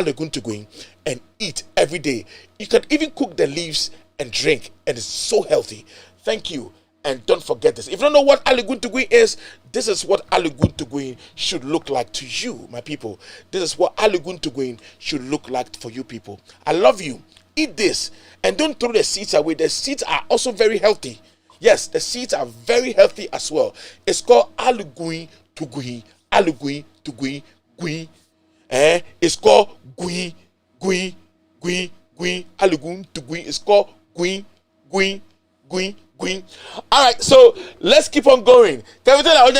Aleguntuguin and eat every day. You can even cook the leaves and drink, and it's so healthy. Thank you. And don't forget this. If you don't know what Aleguntuguin is, this is what Aleguntuguin should look like to you, my people. This is what Aleguntuguin should look like for you people. I love you. Eat this and don't throw the seeds away. The seeds are also very healthy. Yes, the seeds are very healthy as well. It's called Aleguntuguin. Aleguntuguin. Gui. It's called Gui. Aleguntuguin. It's called Gui. All right, so let's keep on going. Can we tell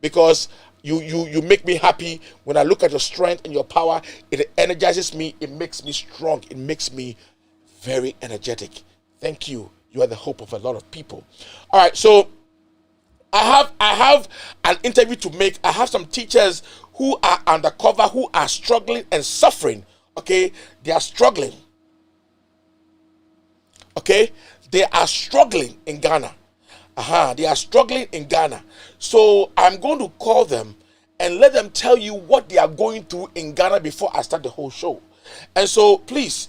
because you make me happy when I look at your strength and your power. It energizes me. It makes me strong. It makes me very energetic. Thank you. You are the hope of a lot of people. All right, so I have an interview to make. I have some teachers who are undercover, who are struggling and suffering. Okay, they are struggling. Okay, they are struggling in Ghana. They are struggling in Ghana. So I'm going to call them and let them tell you what they are going through in Ghana before I start the whole show. And so please,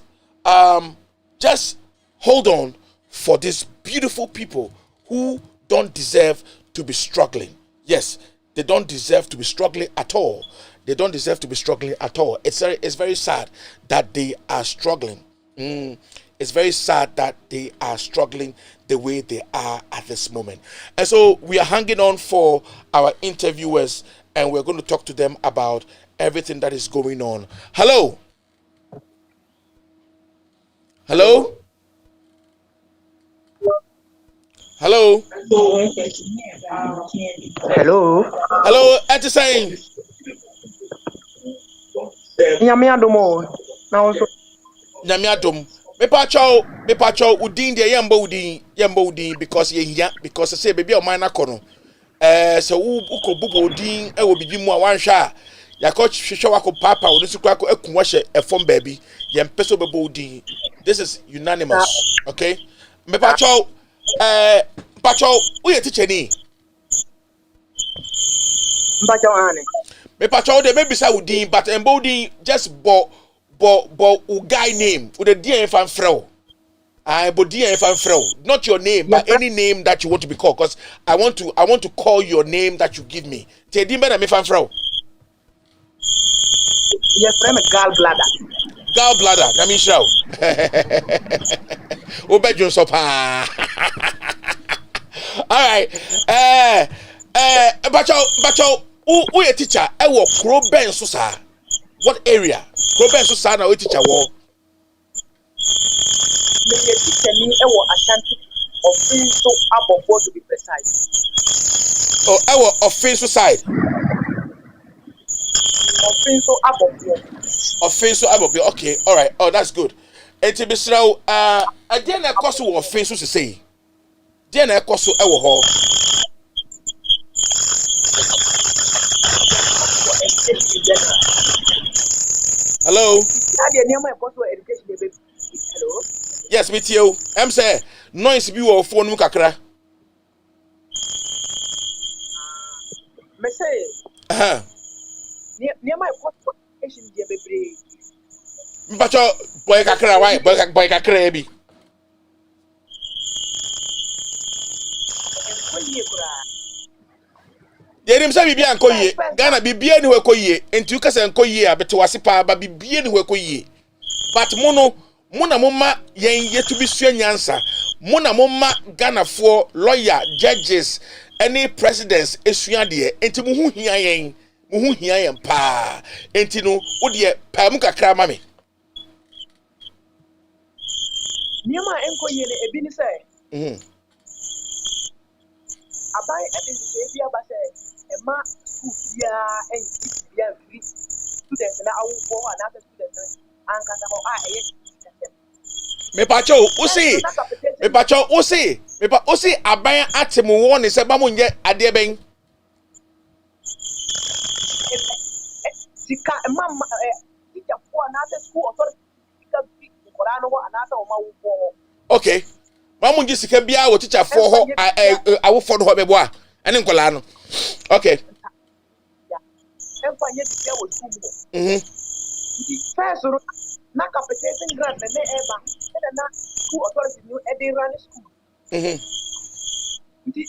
just hold on for these beautiful people who don't deserve to be struggling. Yes, they don't deserve to be struggling at all. They don't deserve to be struggling at all. It's very sad that they are struggling. It's very sad that they are struggling the way they are at this moment. And so we are hanging on for our interviewers, and we're going to talk to them about everything that is going on. Hello? Hello? Hello? Hello? Hello, Etisain? Nyamiadomo. Now so Nyamiadom. Me pacho udin de yembo udin because because say baby o man akono so uko bubo udin e wo bibi mu a wanhwa yakọ hwehwe wako papa wo nsu kwako ekunwa hye efom baby yempeso bebo udin. This is unanimous. Okay, me pacho uye teacher ni Mbacho ane. me pacho de maybe say udin but embo udin just bo guy name with a dear fan fro. But dear fan fro. Not your name, but any name that you want to be called. Because I want to call your name that you give me. Te di me fan fro. Yes, I'm a gallbladder. Gallbladder, na mi show. Obejo so pa. All right. Bacho, who a teacher? I work Kro Ben so sa. What area? Robert Susana, we teacher war. Me teacher me e wo Ashanti Ofinso Abobo to be precise. Oh, I was offensive side. Ofinso Abobo. Offensive Abobo. Okay, all right. Oh, that's good. And to be so, again, I cost you offensive to say. Then I cost you our hall. Hello. Hello. Yes, with you. I'm saying noise be your phone kakra. Me say. Near my education dey bebre. Mbacho boy kakra why boy kakra bi. Yerim say bibia ankoye Ghana bibia ni wekoye enti you kase ankoye abete wase pa ba bibia ni wekoye but mona momma yen yetu bi sua nyansa mona momma Ghana for lawyer judges any presidents esua de enti mu hu hia yen pa enti no wo de pa mu kakra ma me Niama enkoye ne ebi ni say abai edin ebi abase Emma school and free students na awufo another students ankasa ho me pacho usi aban atemu won se ba mo nye ade ben sika mama teacher for another school authority korano ho another o mawufo okay mamu ngi sika bia wo teacher for ho awufo no ho bebo a ene nkola no okay ɛmfa nyɛ bibia wɔ school mu Mhm. nti first no na capitation grant na ɛba ɛna na school authority no ɛde run school Mhm. nti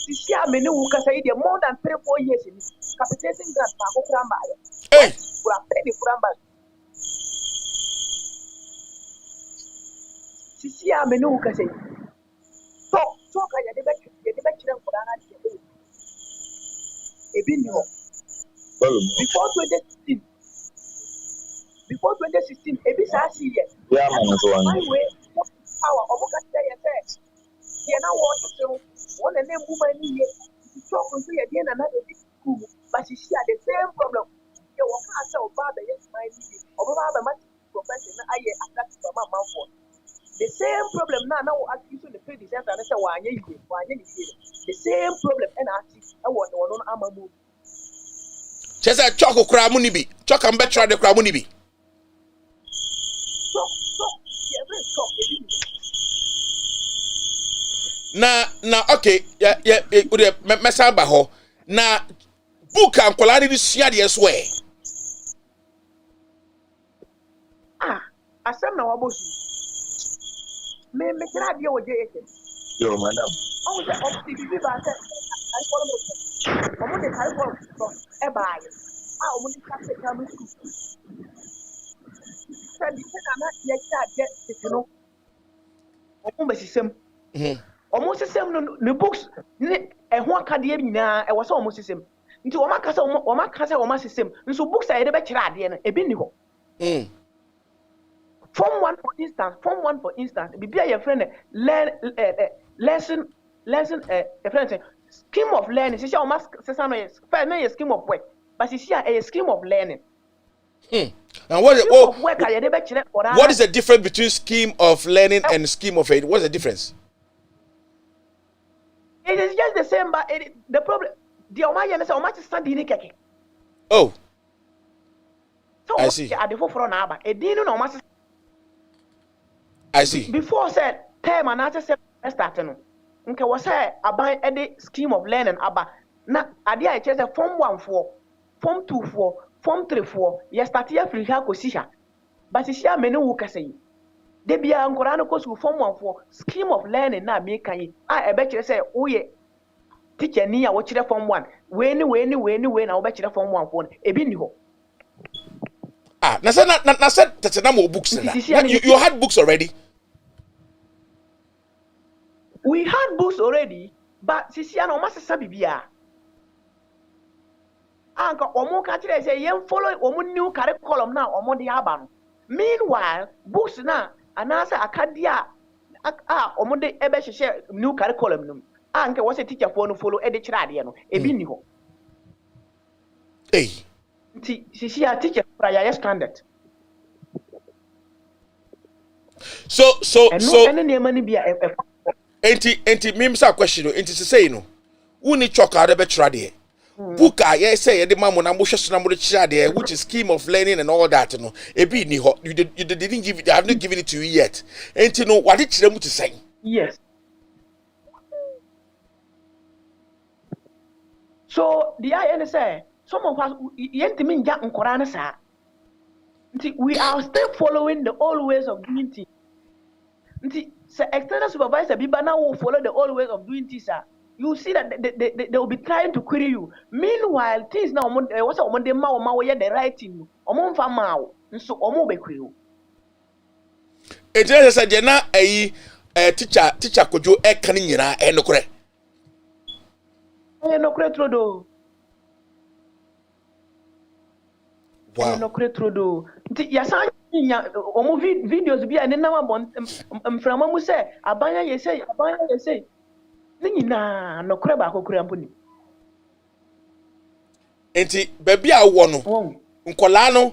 sisi a me ne wo kasa yi deɛ more than 3-4 years ni capitation grant baako kura mbaayɛ Hey. kura pɛ de kura mbaayɛ sisi a me ne wo kasa yi talk a yɛde bɛkyerɛ nkɔdaa no adeɛ ɛwɔ ebi ni hɔ before 2016 ebi saa si yɛ Yeah, man, so on. highway power ɔmo ka kyerɛ yɛ sɛ deɛ na wɔɔtete no wɔn na ne mbuma ni yɛ talk nso yɛ deɛ na de di school mu but sisi a the same problem yɛ wɔ kaa sɛ ɔbaa bɛyɛ smile ni bi ɔbɛba abɛma profession na ayɛ attract to ama amanfoɔ the same problem na wɔ ati so the predecessor ne sɛ wɔanyɛ ne yie the same problem ɛna ati ɛwɔ ne wɔn no ama mu Kyɛ sɛ chɔko kura mu ni bi. Chɔka mbɛtwa de kura mu ni bi. talk yɛ bɛ talk ebi ni Na okay, ya mɛsa ba hɔ. Na book a nkɔla de sua deɛ so ɛ. asɛm na wabɔ su me kyerɛ adeɛ wɔ JHS Yo, madam. ɔmo sɛ ɔmo ti bibi ba sɛ curriculum ɔmo de curriculum no ɛbaayɛ a ɔmo de ka sɛ primary school sɛ de sɛ na yɛkyɛ adeɛ tete no ɔmo bɛsisɛm ɔmo sisɛm no ne books ne ɛho akadeɛ nyinaa ɛwɔ sɛ ɔmo sisɛm nti ɔmo aka sɛ ɔmo asisɛm nso books a yɛde bɛkyerɛ adeɛ no ebi ni hɔ. Form 1 for instance bibi a yɛfrɛ no lesson scheme of learning sisi a ɔma sisa no yɛ scheme of work but sisi a ɛyɛ scheme of learning. And what is the difference between scheme of learning and scheme of aid? What's the difference? It is just the same, but the problem the study keke. Oh, so I see. I see. Before said term and after start no. Okay, was say about any scheme of learning aba. Na ade I say form 1 4, form 2 4, form 3 4. You start here free ha ko sisha. But sisha me no wo kasa yi. De bia nkora no ko school form 1 4 scheme of learning na me kan yi. A ebe kire say wo ye teacher ni a wo kire form 1. We na wo be kire form 1 4. Ebi ni ho. Na said that number of books. You had books already. We had books already, but sisi ana o masesa bibia. Anka omo ka kire say yen follow omo new curriculum na omo de aba no. Meanwhile, books na anasa akadia omo de ebe hye new curriculum no. Anka wo say teacher for no follow e de kire ade no. Ebi ni ho. Hey. Sisi a teacher prior standard. So any name ni bia enti me msa question no enti say no woni choka de be trade book a ye say ye de mamu na mo hweso na mo de kire which is scheme of learning and all that no e bi ni ho you didn't give it. I have not given it to you yet enti no what kire mu to say yes. So the IN say some of us yentimi nja nkora na sa nti we are still following the old ways of doing things nti say external supervisor biba na will follow the old ways of doing things you see that they will be trying to query you meanwhile things now what say omo de ma the right thing omo mfa ma wo nso omo be query you enti say de na ayi teacher kojo e kan nyina e nokore trodo. Wow. No cretrodo. Ya san omo videos bi ane na mabon mframa mu se abanya yese ni nyina no kre ba akokura mponi enti baby a wo no nkola no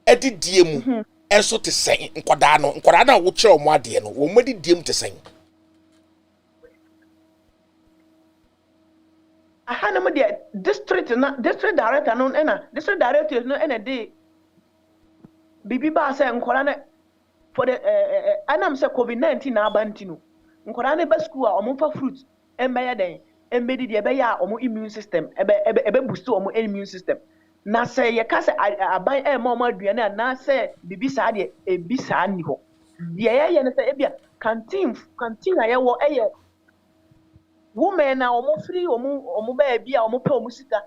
edidie mu enso te sen nkoda na wo kire omo ade no wo madidie mu te sen aha na mo de district director no ena district director no ena de bibi ba say nkola na for the anam say COVID-19 na abanti no nkola na ba school a omo fa fruit embeye den embedi de ebe ya omo immune system ebe boost omo immune system na say ye ka say aban e ma aduane na say bibi saa de ebi saa ni ho de ye ne say ebia canteen a ye wo eye women na omo free omo ba bia omo pe omo sika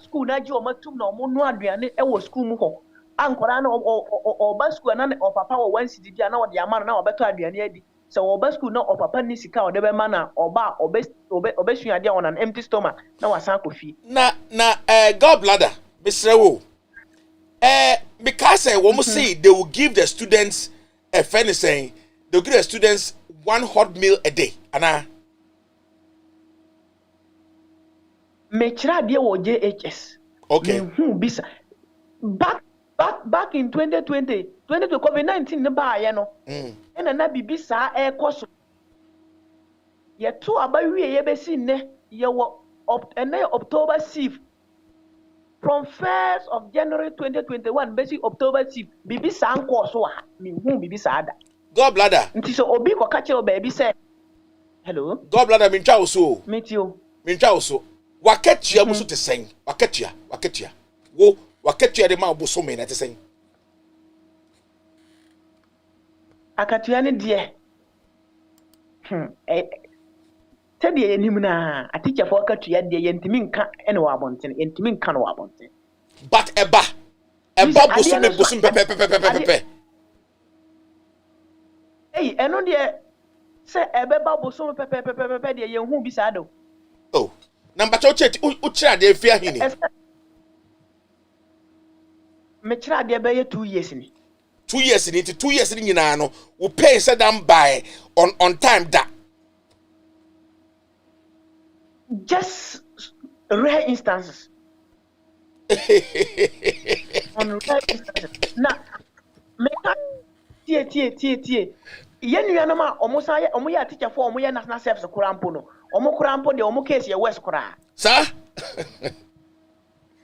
school na ji omo tum na omo no aduane e wo school mu ho ankora na oba school na o papa wo wan sidi bia na wo de ama na obeto aduane adi so oba school na o papa ni sika o de be ma na oba obesua ade on an empty stomach na wasan kofi na gallbladder besrewo because we must say they will give the students a friend saying they will give the students one hot meal a day ana me kira de wo JHS okay bisa back in 2020 COVID-19 ne ba ye no ena na bibi saa e koso ye to abawie ye besi ne ye wo October 6th from 1st of January 2021 besi October 6th bibi saa nko so ha me hu bibi saa da gallbladder nti so obi ko ka kire oba say hello gallbladder mincha oso metio mincha oso waketua muso te sen waketua wo waketua de ma oboso me na te sen akatua ne de tedi enim na aticha fo akatua de yentimi nka ene wa abonten yentimi nka no wa abonten but eba boso pepe eno de se ebeba boso pepe de ye hu bi sa do oh number 2 uchira de fia hini me chira de be ye 2 years ni 2 years ni 2 years ni nyina no we pay said am by on time da just rare instances on rare instances na me ka tie yenu no ma omo ya teacher for omo ya national service kurampo no omo kurampo de omo case ye west kura sir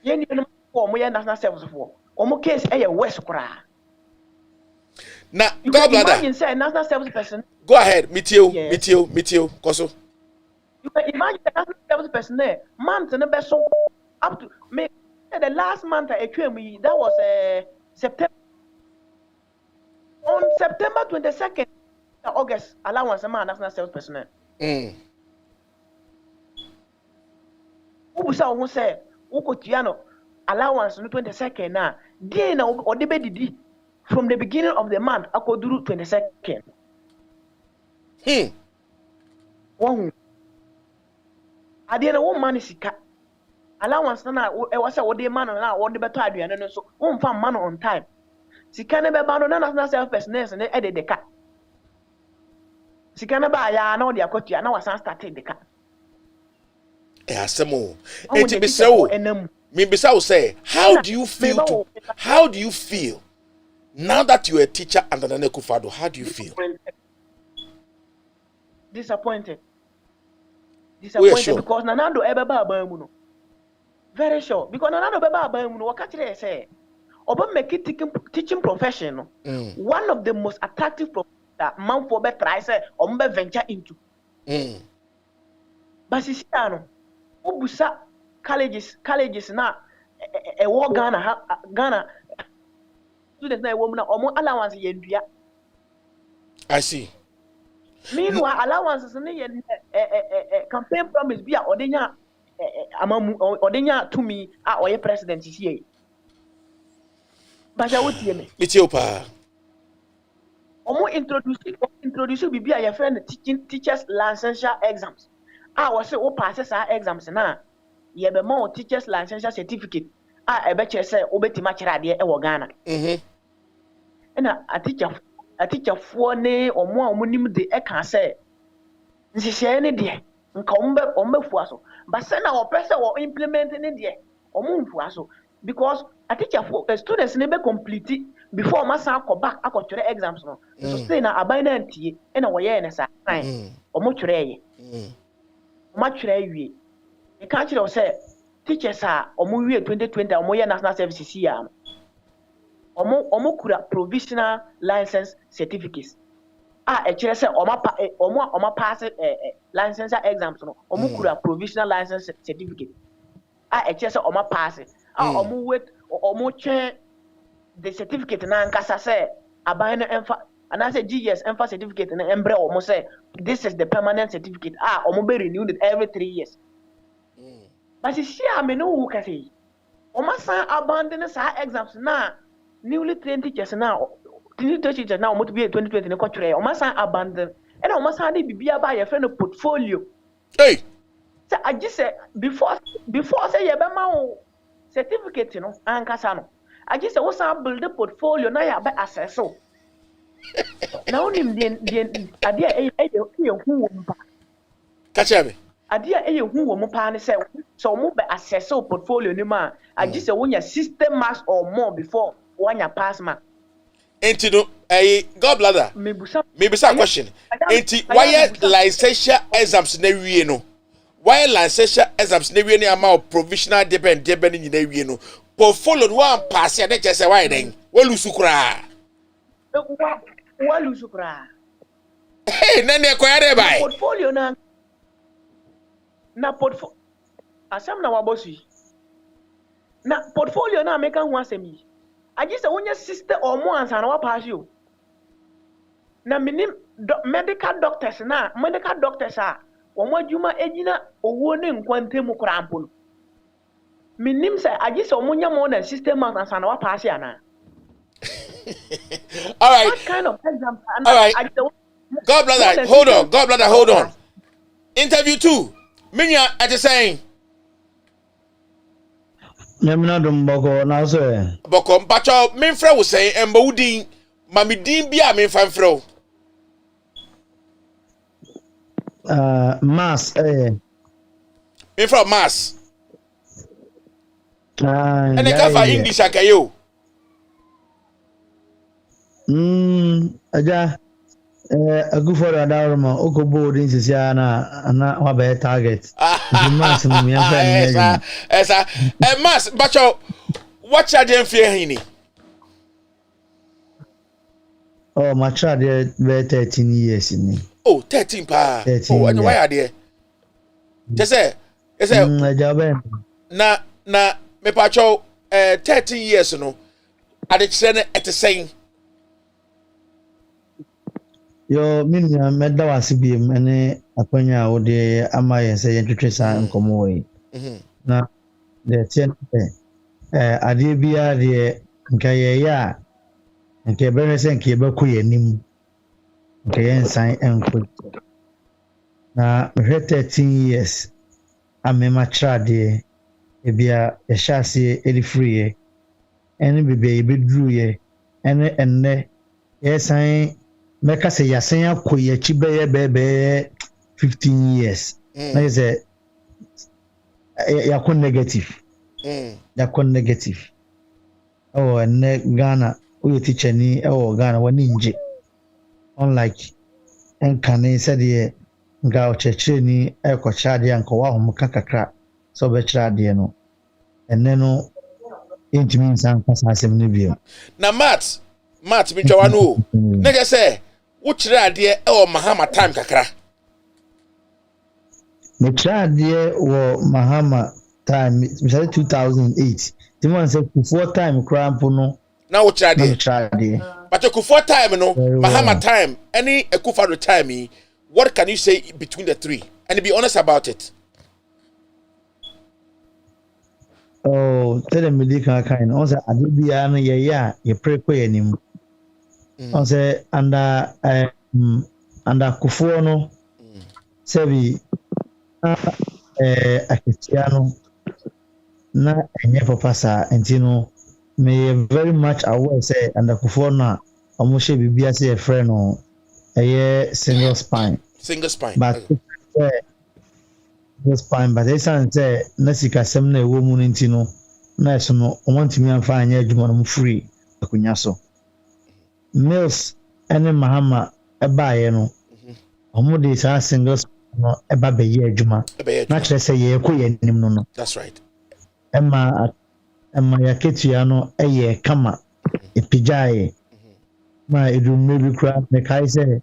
yenu no for omo ya national service for omo case e ye west kura na gallbladder imagine say national service person go ahead mitio koso you can imagine the national service person there month no be so up to me the last month I came that was September on September 22nd August allowance man national service personnel ubusa who say ukotua no allowance no 22nd na dey na odebe didi from the beginning of the month akoduru 22nd won ade na wo man sika allowance na e wasa wo dey man na wo dey beto aduane no so wo mfa man on time sika ne be ba no na national service personnel ne e de ka sika ne ba ya na wo dey akotua na wasan start de ka asemo eti besewo me besewo say how do you feel now that you're a teacher under Nana Akufo-Addo? How do you feel? Disappointed sure? Because Nanado ebeba abamu no. Very sure because Nanado ebeba abamu no waka kire say oba make teaching profession no. One of the most attractive professions that man for be try say be venture into. But sisi ano obusa colleges na e wo Ghana students na woman omo allowance yendua. I see. Meanwhile, allowances ni campaign promise be a odenya amamu odenya to me oye president here. But I would hear me. Ethiopia. Omo introduce be a your friend teachers licensure exams. Was say o passes our exams na ye be more teachers licensure certificate. E be che say obetima kira de e wo Ghana. Na a teacher for ne or more nim de e can say nhihye ne de nka ombefu aso but say na opese wo implement ne de omumfu aso because a teacher for students ne be complete before masa go back akotwere exams no so say na aban na antie e na wo ye ne sa omo twere ye omo twere wie e ka kire o say teachers a omo wie 2020 omo ye national services ya omo kura provisional license certificates e kire say omo pass license exams no omo kura provisional license certificate e kire say omo pass omo wait omo chen the certificate na nkasa say aban no emfa and I say GS emfa certificate na embre omo say this is the permanent certificate omo be renewed every 3 years but see me no who ka say omo san abandon sa exams na newly trained teachers na teachers na omo to be 2020 ne kwatwere omo san abandon and omo san dey bibia ba your friend portfolio hey so I just say before say you be ma certificate no ankasa no I just say we san build the portfolio na ya be assess so na onim the ade e hu wo mpa catch me ade e hu wo mpa ne say so mo be assess so portfolio ni ma I just say when your system marks or more before when you pass mark enti no gallbladder maybe some question enti why licensure exams na wie no why licensure exams na wie ni ama provisional depend ni na wie no portfolio no one pass ya na chese why den wo lusu kura wa lusu kura hey na ne koyare bai portfolio na portfolio asam na wabosi na portfolio na make hu asemi agi se wonya sister or more ansa na wa pass you na minim medical doctors omo adwuma ejina owo ne nkwantem krampo minim se agi se omonya mo na system ansa na wa pass ya na all right what kind of exam all right gallbladder hold on interview 2 minya at saying Nemna dum boko na so boko mpacho memfra wo say emba wudin mamidin bia memfa mfra mass memfra mass ene ka fa English akayo aja agufora dawrma okobo din sisia na wa be target mass no me afa esa mass bacho watch adem fear hini oh my child be 13 years ni 13 pa and why are there just say na me pacho 13 years no ade kire et saying yo minya medda wasibiem ene akonya wode amaye se yentwetwesa nkomo yi na de tien ade bia de nkaye ya nke bere se nke beku yanim nke yensan enko na 13 years amema trade ebia yashase elifriye ene bebe ebedru ye ene yesan meka se yasen akoye chibe bebe 15 years na is yakon negative oh ne Ghana we teacher ni Ghana wani nje unlike enkane said nga ochechire ni ekochade anko wa hom kakakra so be chirade no enne no intimi nsan kasa asem ne biem na mat bi twa no na je say wo chirade e o mahama time kakra me chirade wo mahama time misali 2008 timon say before time cramp no na wo chirade but before time no mahama time any ekufado time what can you say between the three and be honest about it oh tell me the kind on say adibia no ye preko yanim on say under kufuo no sebi akitiano na enye papa entino me very much aware say under kufuo na omoshe bibia say a friend no single spine but single spine but they say nasika sem na ewo mu ntino na eso no omontimi amfa anya adwuma no free akunya so Mills ene mahama ebaye no omo sa single spine no eba be ye adwuma na kire say ye ko ye nim no that's right emma yaketua no eye kama epijaye ma edum maybe cry me kai say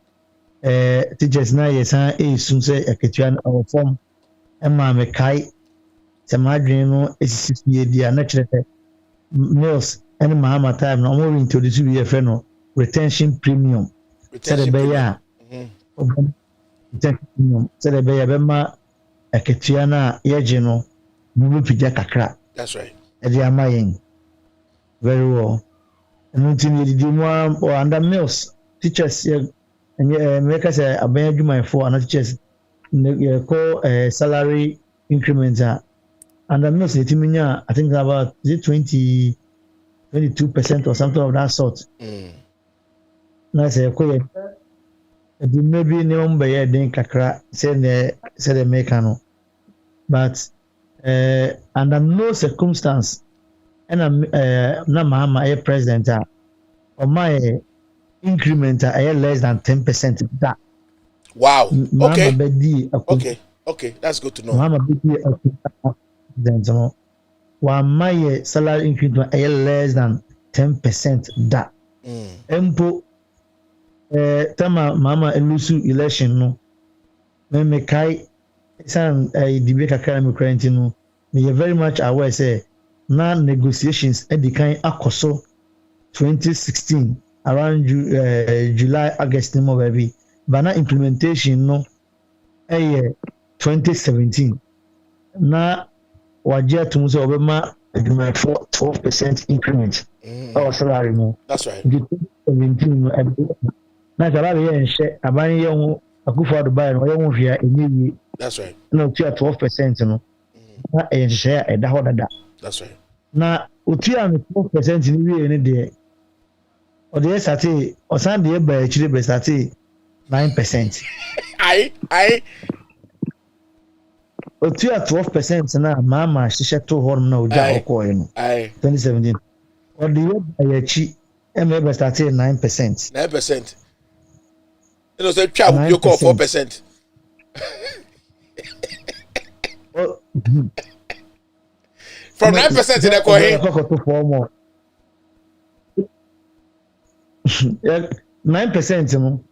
teachers na yesan sun say yaketua no form emma me kai sɛ madwene no esisi fie di a na kyerɛ sɛ Mills ɛne Mahama time na ɔmo reintroduce bi yɛfrɛ no retention premium sɛde bɛyɛ a retention premium sɛde bɛyɛ bɛma akatua no a yɛgye no mo bɛpagya kakra. That's right. ɛde ama yɛn very well. ɛno nti no yɛdidi mu a under Mills teachers mɛka sɛ abɛn adwumayɛfoɔ ana teachers yɛkɔ salary increment a under Mills yɛtumi nya I think about 22% or something of that sort. Na sɛ yɛkɔ yɛ ɛdi maybe ne ɔmo bɛyɛ den kakra sɛ mɛka no but under no circumstance ɛna na Mahama ɛyɛ president a ɔma increment a ɛyɛ less than 10% da. Wow. Okay. Okay. Okay, that's good to know. Mahama bɛdi president no wama yɛ salary increment ɛyɛ less than 10% da. Empo tama Mahama elusu election no me kai san debate kakra me currently no me very much aware say na negotiations edikan akoso 2016 around July August no baby but na implementation no 2017 na waje atum so obema adwuma 12% increment our salary no. That's right. 2017 no na salary yen hye aban ye ho akufo Dubai no ye ho hwea enyewie. That's right. Na otua 12% no na yen hye eda ho dada. That's right. Na otua 12% ni wie ni de o de sate o san de ba akire be sate 9%. Ai otua 12% na Mahama hye to ho na oja okoye no. 2017 o de ba achi be sate 9%. 9%. You know, say twa you call 4%. From 9% in the coin. 9% no.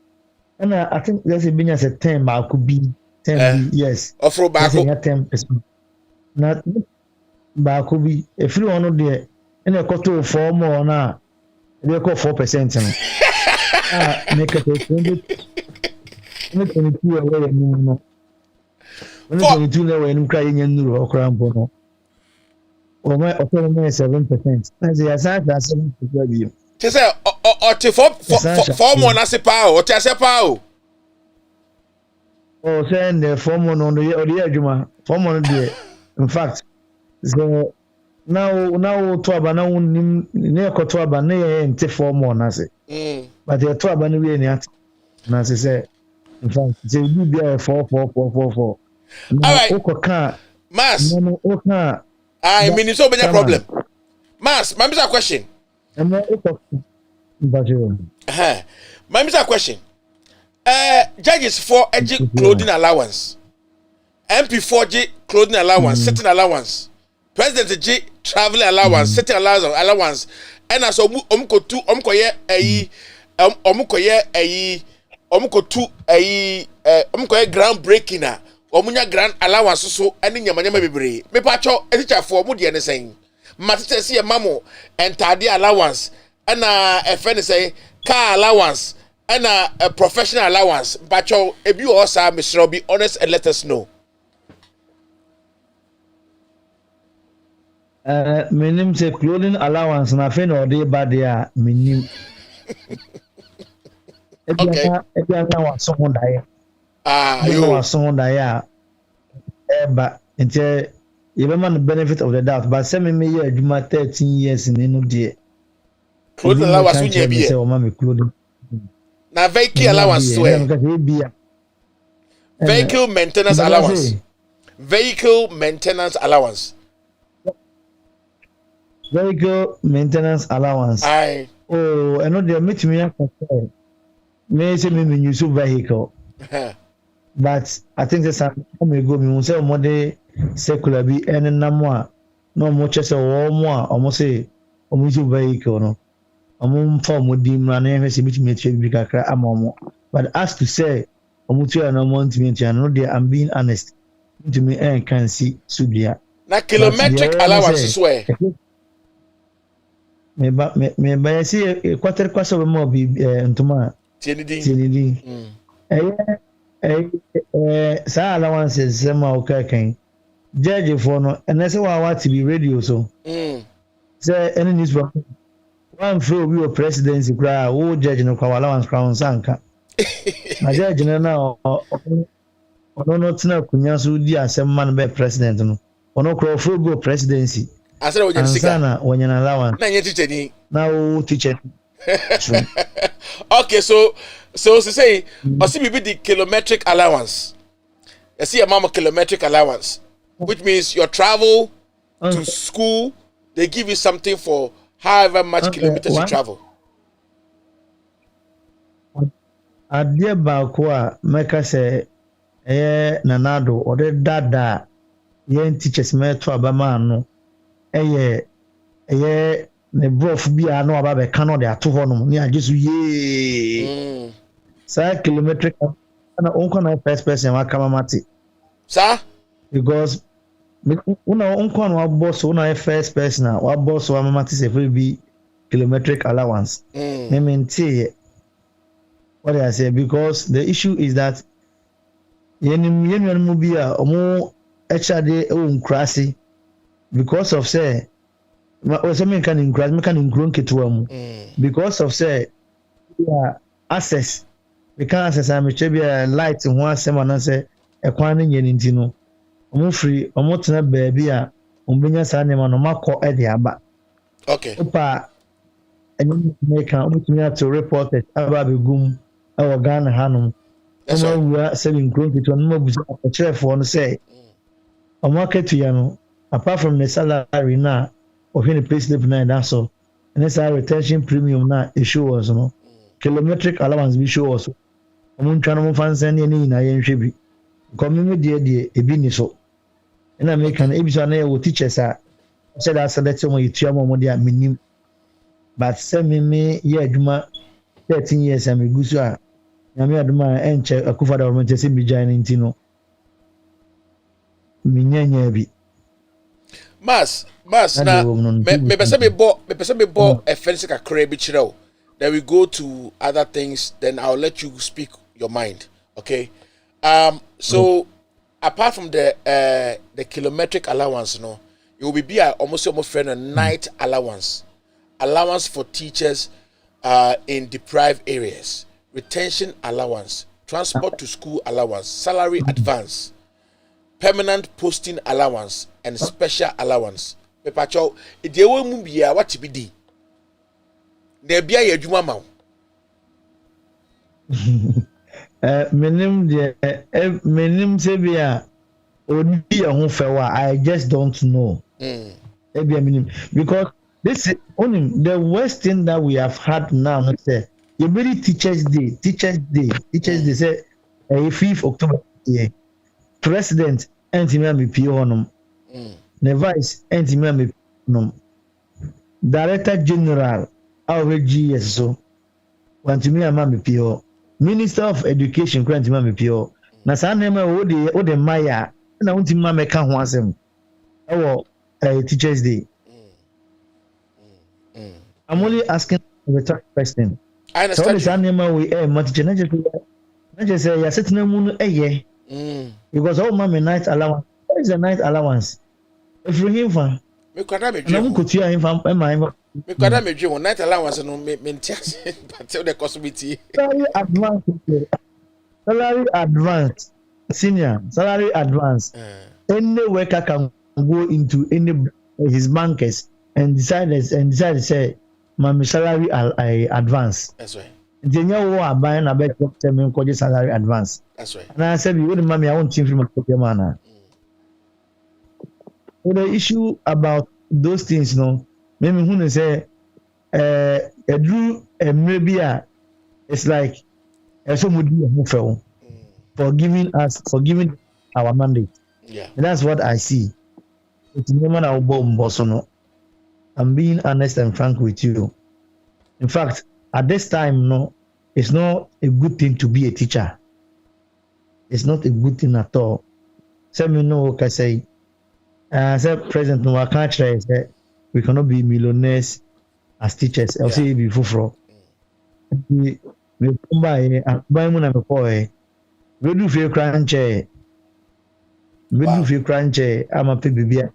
And I think there's a business at 10 but could be 10 yes. Offer back 10%. Not but could be if you want there and a quarter 4 more now. They call 4% no. Make it 22 away no. When 22 away no cry in no or crampo no. Or my offer 7%. As I said that 7%. She said four more na se pa o ti ase pa o. Oh send the 4 more on the adwuma 4 more there. In fact so now to aba na unim ne ekoto aba na ye ente 4 more na se. But the to aba na we ni at na se say in fact they will be 4. All right. Mas. I mean it's so many problem. Mas, my Mr. question. My Mr. question. Judges for clothing allowance. MP4G clothing allowance, sitting allowance. President G traveling allowance, sitting allowance. And as omko groundbreaking na omunya grand allowance so ene nyamanyama bebre me pacho teacher for mu de ne sen ma teacher se mamo entade allowance na a friend say car allowance and a professional allowance pacho ebi o sa Mr. Be honest and let us know. Minim say clothing allowance na fe no dey bad there minim. Okay. Ebi wa so ho dae. You wa so ho dae but until you remember the benefit of the doubt but say me year adwuma 13 years in no dey. Clothing allowance we dey be. Say o ma me clothing. Na vehicle allowance so vehicle maintenance allowance. Vehicle maintenance allowance. Vehicle maintenance allowance. Aye. Oh, I know they meet me after. Me say me use vehicle. But I think there's some time ago me say omode secular bi ene namo a no mo chese wo mo a omo say omo use vehicle no. Omo mfa omo di mra na ehwe se bitimi atwa bi kakra ama omo. But as to say omo tua na mo ntimi atwa no dey I'm being honest. Ntimi can see subia. Na kilometric allowance so eh. Me ba see quarter kwaso be mo bi ntoma tienidi sa allowances sema okakan judge for no and say wa what be radio so say any news from one flow we presidency kra wo judge no kwa allowance crown sanka na judge na ono tina kunya so di asem man be president no ono kro flow go presidency asara wonya sika na wonya na allowance na nye teacher ni na wo teacher okay so say osi be the kilometric allowance. You see a mama kilometric allowance, which means your travel to school, they give you something for however much kilometers you travel. Adeɛ baako a mɛka sɛ ɛyɛ nanado ɔde dada yɛn teachers mɛto abama no ɛyɛ ne brof bi a no aba bɛka no de ato hɔ nom ne agye so yee saa kilometric na onko na first person wa kama mate sir because una onko na boss una first person wa boss wa mama te say be kilometric allowance me what I say because the issue is that yenu mu bi a omo HRD o nkrasi because of say so me can increase me can include ketewa mu because of say access we can access am be light ho asem na say ekwan no nyeni ntino omo free omo tena baabi a ombenya sa ne ma no makọ e de aba okay opa enyi make am omo to report it aba begum awo Ghana hanom omo wa say include ketewa no mabuza akyerefo no say omo aketu ya no apart from the salary na the payslip na that's all and it's our retention premium na issue was no kilometric allowance be show also omun twa no fanse ne ni na yen hwe bi community de ebi ni so na make an ebisa na your teachers a said that select mo yitua mo de minim but say me ye adwuma 13 years am gusu a na me adwuma enche akufa da government say bi join ntino minyanya bi Mas na me pese me bo a fancy kakra bi chire o. Then we go to other things, then I'll let you speak your mind, okay? So apart from the kilometric allowance no, it will be almost friend a night allowance for teachers in deprived areas, retention allowance, transport to school allowance, salary advance, permanent posting allowance, and special allowance. Pepacho, if you want to what to be di? There be a juma ma. Menim sebia odi a ho fewa. I just don't know. Because this is only the worst thing that we have had now. Say, you really Teachers Day say 5th October. Yeah. President Antimami Pionum. The Vice Antimami Pionum. Director General RGS so. Wantimia Mami Pio. Minister of Education Antimami Pio. Na sa name o de Maya na untima meka ho asem. Ewo Teachers Day. I'm only asking the third question. I understand. So name we much just say ya setna mu no because all my night allowance. What is a night allowance? If you him for me kwada me dwe. Na mu kutua him for me kwada me dwe night allowance no me ntia but the possibility. Salary advance. Senior salary advance. Any worker can go into any his bankers and decide say my salary advance. That's right. Jenya wo aban na be tell me ko salary advance. That's right. And I said you would mommy I want team from man. So the issue about those things no maybe who say maybe it's like for giving our mandate. Yeah. And that's what I see. It's no. I'm being honest and frank with you. In fact, at this time, no, it's not a good thing to be a teacher. It's not a good thing at all. Some know what I say. Say president no wa can try say we cannot be millionaires as teachers. I'll say be fufro. We come by mu na me call we do feel crunch. We do feel crunch. I'm a bibia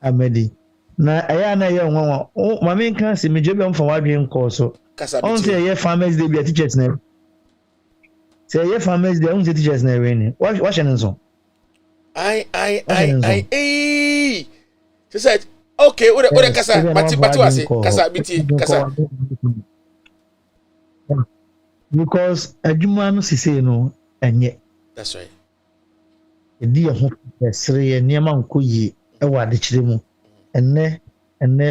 amedi. Na aya na ye nwa ma me kan se me jebe am fa wadwen call so. On say ye farmers dey be teachers na. Say ye farmers dey on say teachers na we ni. What nso? I she said okay what kasa mati wase kasa biti kasa because adwuma no sise no enye. That's right. Edi ho sere niam nko yi e wa de kire mu enne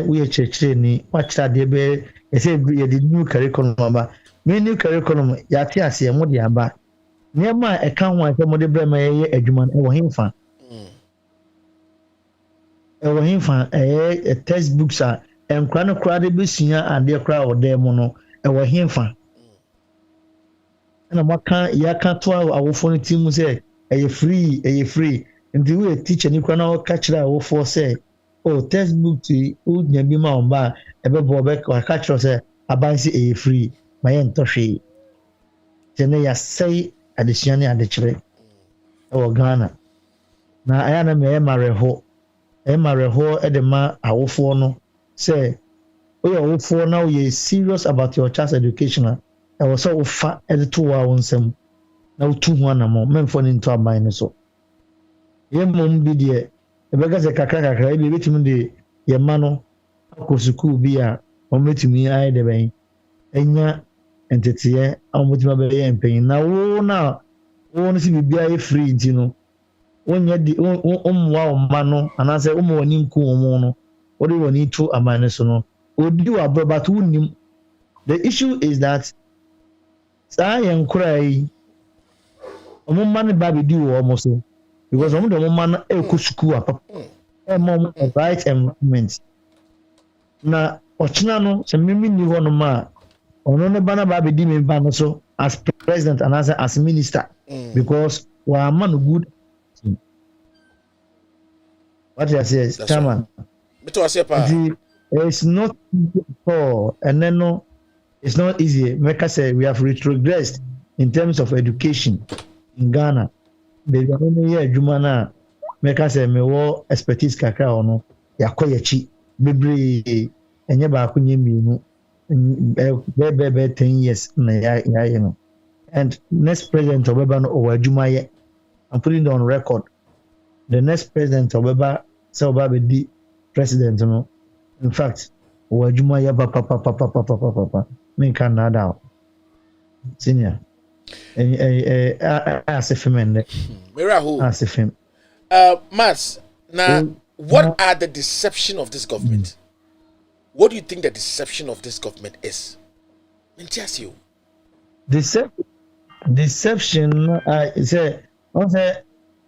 we ye kire ni wa kira de be e say ye the new curriculum ba me new curriculum ya te ase mo de aba niam a e kan ho ase mo de bre ma ye adwuma e wo hemfa e wo hemfa e textbooks a enkra no kra de be sua ade kra o de mu no e wo hemfa na maka ya ka to awofo no team say eye free nti we teacher ni kra na o ka kira awofo say oh textbook ti o nya bi ma on ba e be bo be ka kira say abansi eye free ma ye ntohwe tene ya say adesua ni adekire e wo Ghana na aya na me e mareho e de ma awofo no say o ye awofo now you serious about your child's education e wo so ufa e to wa wonsam na utu ho anamo memfo ni nto aban ni so ye mom bi de e be gaze kakra e be betimi de ye ma no akosuku bi a o metimi ai de ben enya entetiye a mo betimi be ye empen na wo no si bibia ye free nti no wonya di umwa o ma no anase umwa woni nku omo no odi woni to aban ni so no odi wa bro but unim. The issue is that sa yen kurai omo man ba bi di wo omo so because omo do man e ko school apa e mom right environment na ochina no se mimi ni ho no ma ono ne bana ba bi di me ba no so as president and as minister because we are man good. What you say chairman it's not easy at all and then no it's not easy. Make us say we have retrogressed in terms of education in Ghana. Baby, only year Jumana make us say me wo expertise kakra ono yakoyechi bebre enye ba akunye mienu be 10 years na ya you know. And next president obeba no owajumaye I'm putting it on record. The next president obeba say oba be di president no. In fact, owajumaye papa me can nada senior as a female as a fem Mats now what are the deception of this government? What do you think the deception of this government is? Mention deception say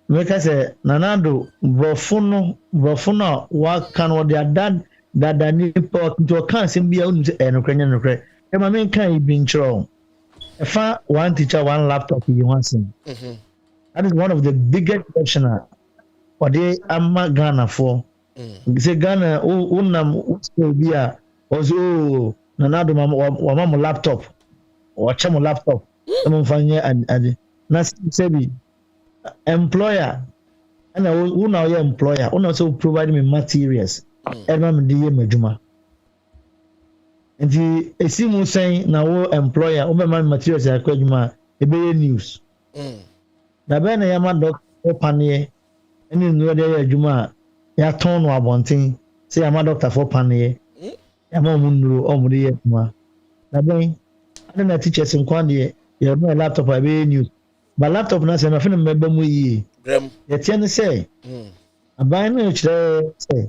make us say nanado brofuno wa kan what their dad ni po to kan sim bia unu say enokrenya nokre e ma men kan ibi nchro e fa one teacher one laptop you want sim. That is one of the biggest deception for the amma Ghana for say Ghana unam school bia ozo nanado wa mama laptop wa chamo laptop mo fanye and na say be employer and who now your employer who also provide me materials and I'm the majuma and the esimu saying now employer who my materials are kwajuma e be news na be na yama doctor panie any no dey adwuma ya ton no abonten say yama doctor for panie yama munuro o mu dey adwuma na be na teachers nkwan dey you no laptop a be news. But laptop na say my friend member mu yi. Ye tian say. Aban na chire say.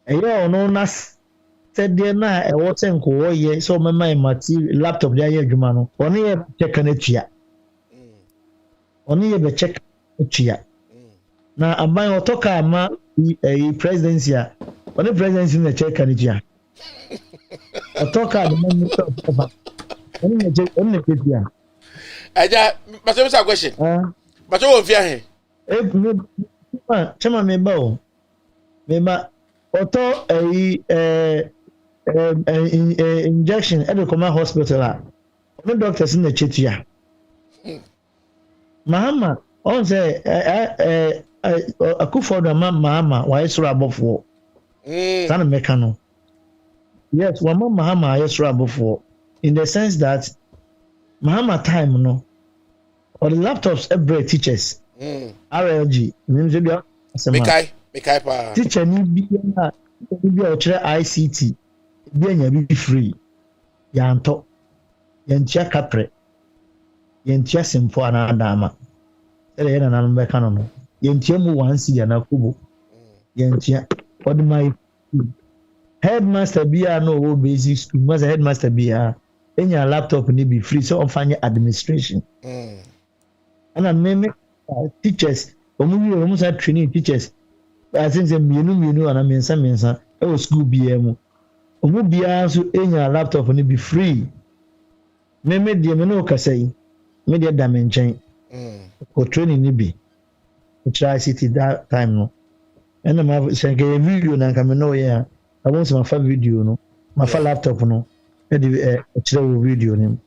Eyo no na said there na e wo ten ko wo ye so me my material laptop dia ye adwuma no. Oni ye check na tua. Oni ye be check tua. Na aban otoka ma presidency a. Oni presidency na check na tua. Otoka the man oni ye check oni Aja, but I have a question. But you won't fear him. Chama meba auto injection at the command hospital no doctors in the chetia mahama on say akufo do mahama why soro abofo sana meka no yes one mahama why soro abofo in the sense that mahama time no or the laptops every teachers RLG Mekai pa teacher ni bi o kire ICT bi anya bi free yanto yantia kapre yantia simpo ana adama ele yana nan be kanu no yantia mu wansi yana kubo yantia ordinary headmaster bia no wo basic school mas headmaster bia enya laptop ni be free so on fanya administration ana meme teachers omu sa training teachers I think say mienu ana mensa e wo school bia mu omu bia so enya laptop ni be free meme de me no kasai me de da me nchen ko training ni bi try city that time no ena ma senke video na nka me no ya I want my video no my laptop no e de kire wo video ni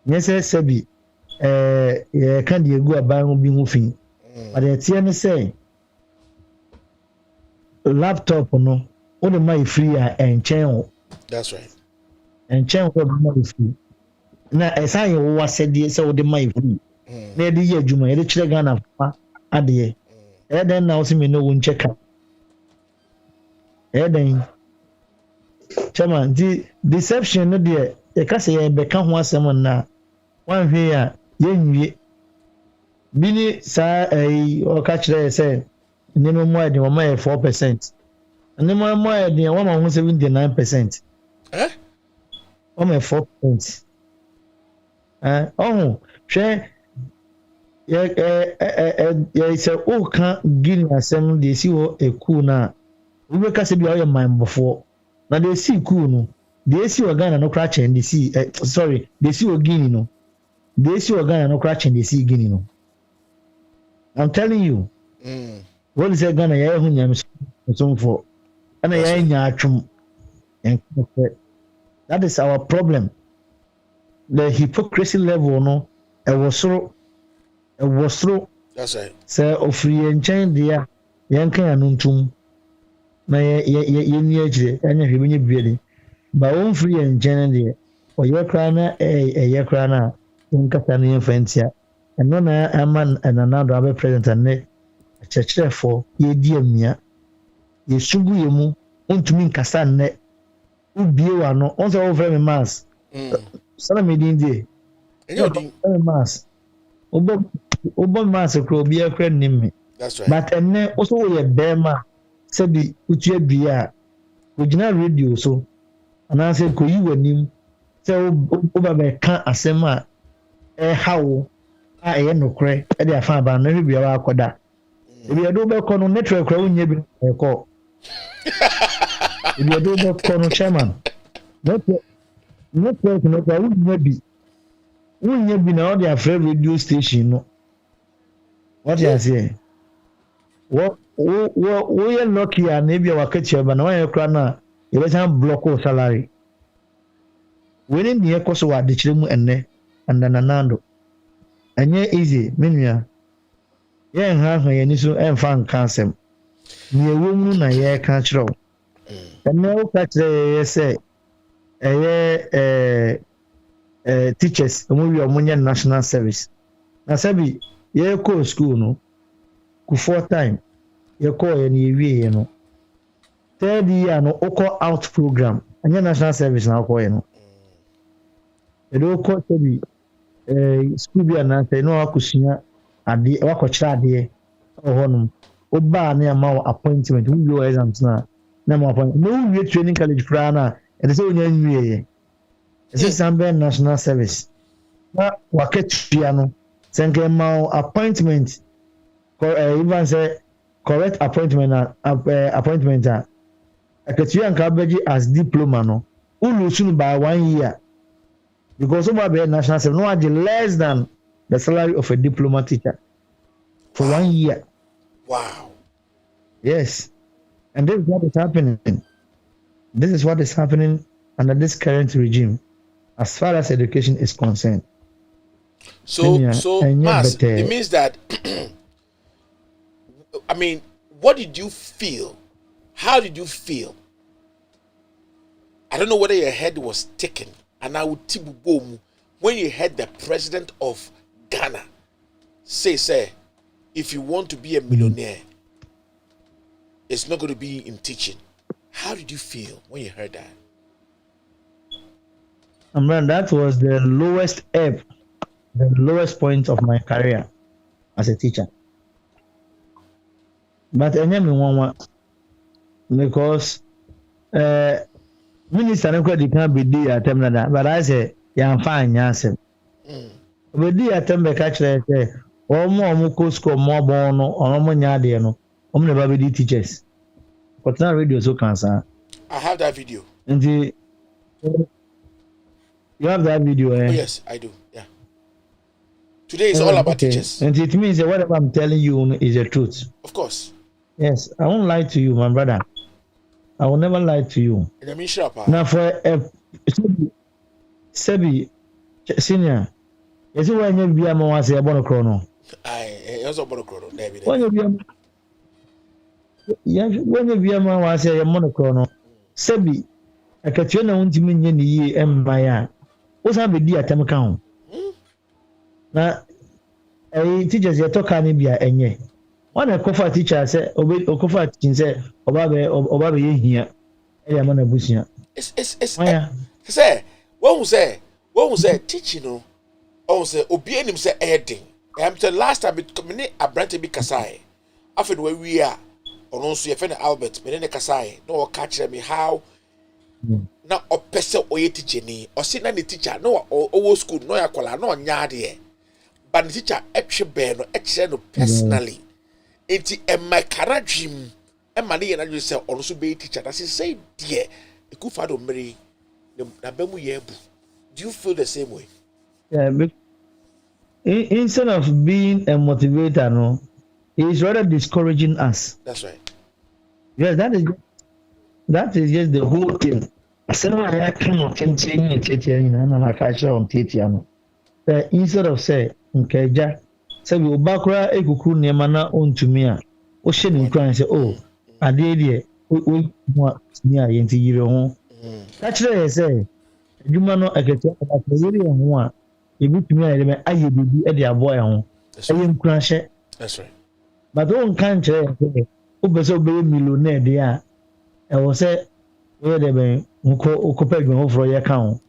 nyese sebi ye kan de egu aban ho bi ho fin but the tie say laptop no o de my free and chen. That's right. And chen ko my free na esan wo wasede say o de my free na de ye adwuma ye de kire Ghana fa ade e den na o se me no won check e den chama di deception no de e ka se ye be ka ho asem na wan hwe ya ye nwie bini sa o ka kire say nimo mo ade o ma 4% nimo mo ade o ma ho 79%. O ma 4%. Oh hwe ye say o kan gini asem de si wo eku na we ka se bia o ye man before na de si ku no de si o Ghana no kra chen de si sorry de si o gini no de si o Ghana no kra chen de si gini no I'm telling you what is Ghana ya hu nyam so for ana ya nya atwum that is our problem. The hypocrisy level no e was through. That's right. Say ofri enchen dia yankan anuntum na ye ni agire anya hwebenye biede ba won free enchen dia o ye kra na ye kra na nkata na yemfantia eno na aman ananado abe president ne chechefo ye di amia ye sugu yemu ontumi nkasa ne ubie wa no on say over me mass sana me din die Enyo din mass obo mass kro obi akra nim. That's right. But enne also we bema sabi utu adua ogina radio so ana say ko yi wanim say oba be ka asem a hawo a ye nokre e de afa ba no hwe bia wa akoda e bia do be ko no network ra unya bi e ko e bia do be ko no chairman network no ka unya bi na o de afre radio station no what you say wo ye lucky and maybe wakati ba na wan kra na e be san block o salary we ni ne ko so wa de kire mu enne andananando anye easy menua ye ha ye ni so emfa nkansem ni ewo mu na ye ka kire o enne o ka kire ye say teachers omo wi omo national service na sabi ye ko school no ku 4 time ye call ye ni ewie no third year no oko out program anya national service na call ye no e do ko sabi school bi na say no akusua ade wakochira ade ohonum oba na ma appointment we go exams na ma appointment no we training college fra na e say onya nwie ye e say sambe national service na waketia no senke ma appointment even say correct appointment akatu yanka beji as diploma no ulu soon by 1 year because over be national service no are less than the salary of a diploma teacher for 1 year. Wow. Yes. And this is what is happening. This is what is happening under this current regime, as far as education is concerned. So Mas, it means that I mean, what did you feel? How did you feel? I don't know whether your head was taken, and I would tibu boom when you heard the president of Ghana say, if you want to be a millionaire, it's not going to be in teaching. How did you feel when you heard that? Man, that was the lowest ebb, the lowest point of my career as a teacher. But I never want because minister nobody can be the attempt that. But I say, yeah, I'm fine, yes. But the attempt to catch that say, or more school more born or more nyadi no, never be the teachers. But now radio so cancer. I have that video. And you have that video, eh? Oh, yes, I do. Yeah. Today is all about teachers. And it means that whatever I'm telling you is the truth. Of course. Yes, I won't lie to you, my brother. I will never lie to you. Now for Sebi senior, you see when you be a man say about chrono. I also about chrono. When you be a man say a monochrono. Sebi, I catch you na untimi nye ni ye empire. What's up with the attempt count? Now, teachers you talk any be a enye. One a cover teacher say okofa teaching say oba be here. Eya man abusia. It's say when we say teaching no. Oh say obi anim say edin. I'm the last time it come a branch be kasai. After where we are ono so ye fe na Albert me ne kasai. No catch me how na opese oye teacher ni. O say na the teacher no owo school no ya kwala no nya de. But the teacher etwe be no etche no personally. Enti my dream emma ye na you say ono so be teacher that say dear ekufado mmere na bemu ye bu. Do you feel the same way? Yeah, instead of being a motivator, no, he's rather discouraging us. That's right. Yes, that is just the whole thing. Instead of say, okay, say we bakura ekukuru nema na ontumi a o hye ne nkran say oh ade de we ni a yenti yire ho ka kire say adwuma no akete akete yire ho a ebitumi a yire aye bibi e de abo ya ho aye nkran hye. That's right. But on kan kire say o be so be millionaire de a e wo say we de be nko pa adwuma ofro ye ka ho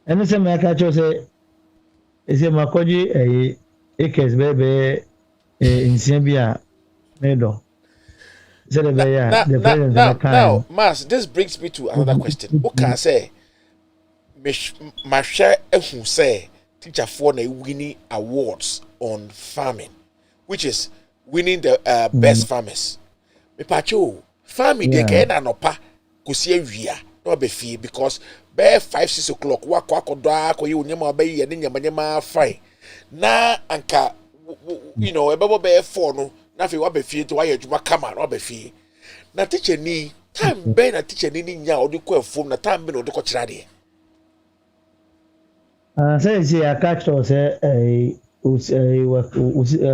ene say me ka kire say ese makoji Ekes bebe in Bia Medo. Now, Mas, this brings me to another question. What can I say? My share who say teacher for winning awards on farming, which is winning the best farmers. Me pacho farming they get an opa kusie wia no be fee because be 5-6 o'clock wakwa ko you nyama be ye nyama fine. Na anka you know ebebo be 4 no na fe wa be fie to wa ye adwuma kama na wa be fie na teacher ni time be na teacher ni nya odi ko afom na time be na odi ko kira de say I catch us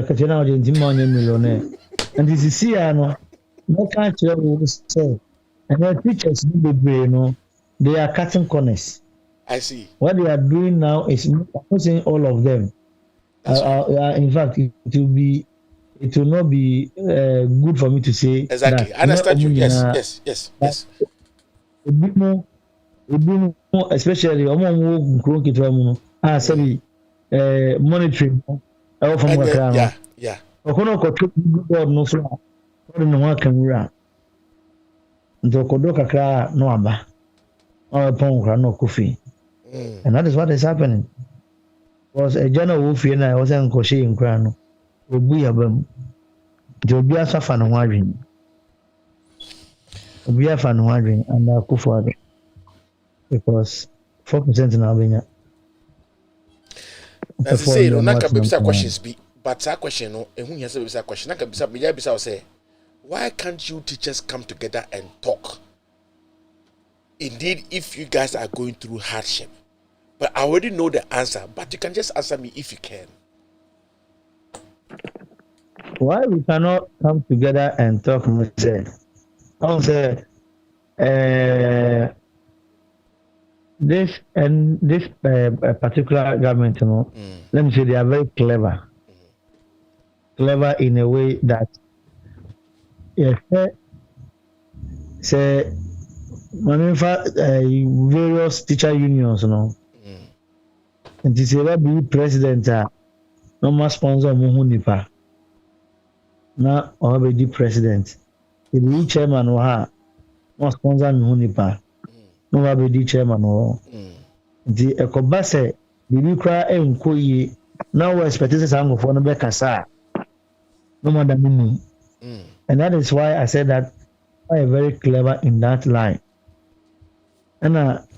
katena odi ndima onye millionaire and this is here no catch you say and the teachers be brave no they are cutting corners. I see. What they are doing now is I'm not saying all of them. In fact, it will not be good for me to say. Exactly. That. I understand you. Yes. A bit more, especially monitoring. Yeah. Okono ko board no so. Ori no wa kamera. Ndokodo kakra no aba. Pon kra no kofi. And that is what is happening. Was a general wolf and I wasn't crocheting crown. Would be a bum. To be a safan wandering. We are fan wandering and our kufather. Because 4% in Albania. As I say, no, not can be questions, but that question, no, and who has a question, not can be say, why can't you teachers come together and talk? Indeed, if you guys are going through hardship, but I already know the answer, but you can just answer me if you can. Why we cannot come together and talk, Mr. Also, this particular government, you know, let me say they are very clever. Clever in a way that, yes, say, various teacher unions, you know, and to say be president, no more sponsor Muhunipa. Now, or be president. If the chairman or her, no sponsor Muhunipa. No more be chairman or the Ekobase, the Lucra and Koye. Now we're expecting some of one of Bekasa. No more than me. And that is why I said that I am very clever in that line. And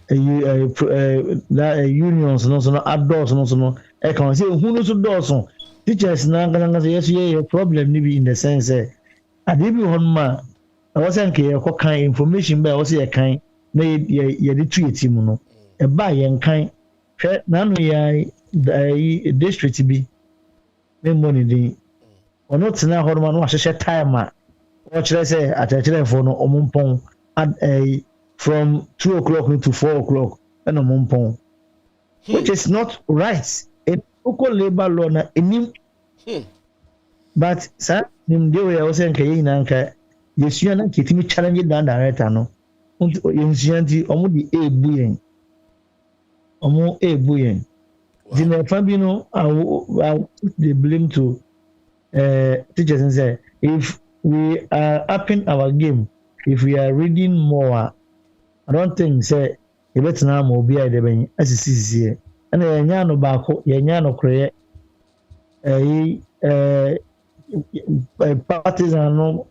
unions, no, outdoors, no, I can say who knows doors. Teachers now yes, yeah, problem maybe in the sense I did be one man. I wasn't care what kind of information, but I was a kind, the treat him, no, a buy and kind. None we the district be money. Or not now, Horman was a share time. What should I say at a telephone or Mumpong at from 2 o'clock to 4 o'clock and a Mumpong, which is not right. In local labor law, but sir, they were also saying, yes, you are not getting me challenging down director. No, you almost a buoyant. Almost a buoyant. Then Fabino, I will put the blame to teachers and say, if we are upping our game, if we are reading more, I don't think say a better now will be at the bench as it is here. And a yano bako, yano create a partisan no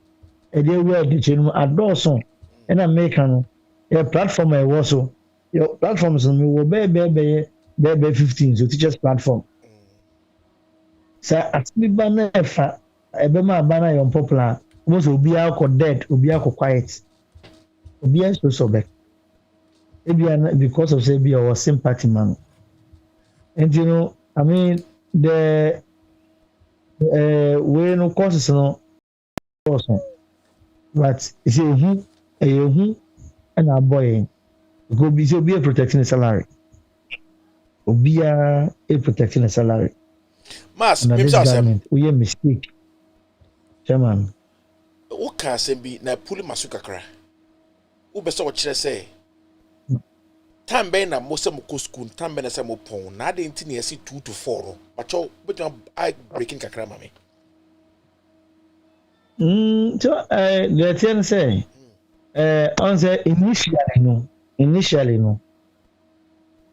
a dear word the channel at Dawson and American a platform I was so your platforms will be 15 so teachers platform. So at me banner a bema banner unpopular. Most will be out dead, will be out quiet, will be so back. Maybe because of say be our sympathy man. And you know, I mean the way no courses no also. But it's a who and a boy go be a protecting the salary. Be a protecting the salary. Mas, this government, we a mistake. Chairman. What can say be na puli masuka kra? Ube so what say? Time ben na mo se mo ko school, time ben na se mo pon. Na de nti na yesi 2 to 4. But you I breaking kakra mame. So the thing say on say initially no.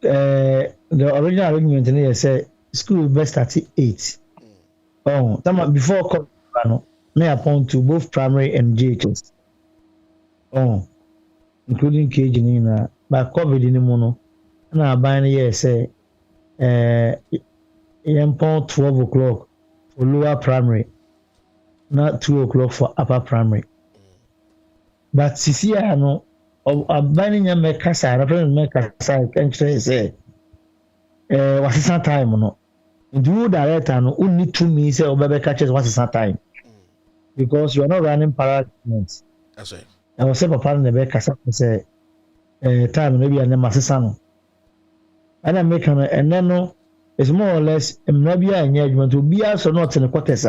The original argument in say school best at 8. Oh, before COVID, may upon to both primary and JHS. Oh, including KG in but COVID in the mono. And I buy here say upon 12 o'clock for lower primary, not 2 o'clock for upper primary. But Sisi no of buying a mecasa, represent mecasa, and say what's the time no. Do director no only 2 minutes say Obebe catches what's the time. Because you are not running parallel. That's right. I was saying, Papa, the back say, time maybe and then Massano. And I make and then no, it's more or less a maybe engagement to be also not in the quarters.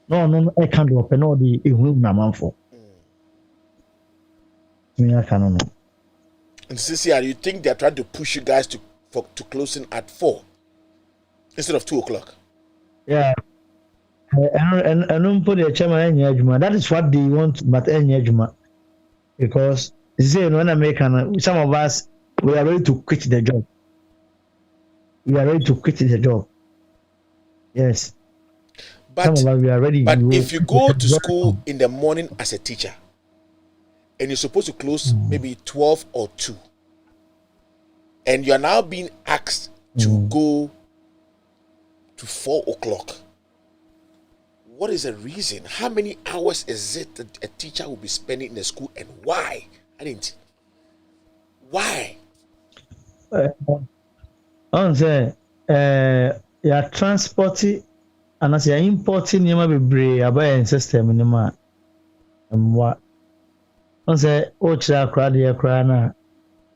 No, I can't open all the room naman for. I can't know. And CCR, you think they're trying to push you guys to closing at 4 instead of 2 o'clock? Yeah. And don't put the chairman in that is what they want, but in because you see, when American, some of us we are ready to quit the job. We are ready to quit the job. Yes. But, some of us we are ready. But if you go to school in the morning as a teacher and you're supposed to close maybe 12 or 2, and you are now being asked to go to 4 o'clock. what is the reason? How many hours is it that a teacher will be spending in the school, and why? I didn't. Why? On say ya transporting and as you importing nneɛma bebree aba yɛn system no ma mmoa. On say o kyerɛ akora deɛ akora na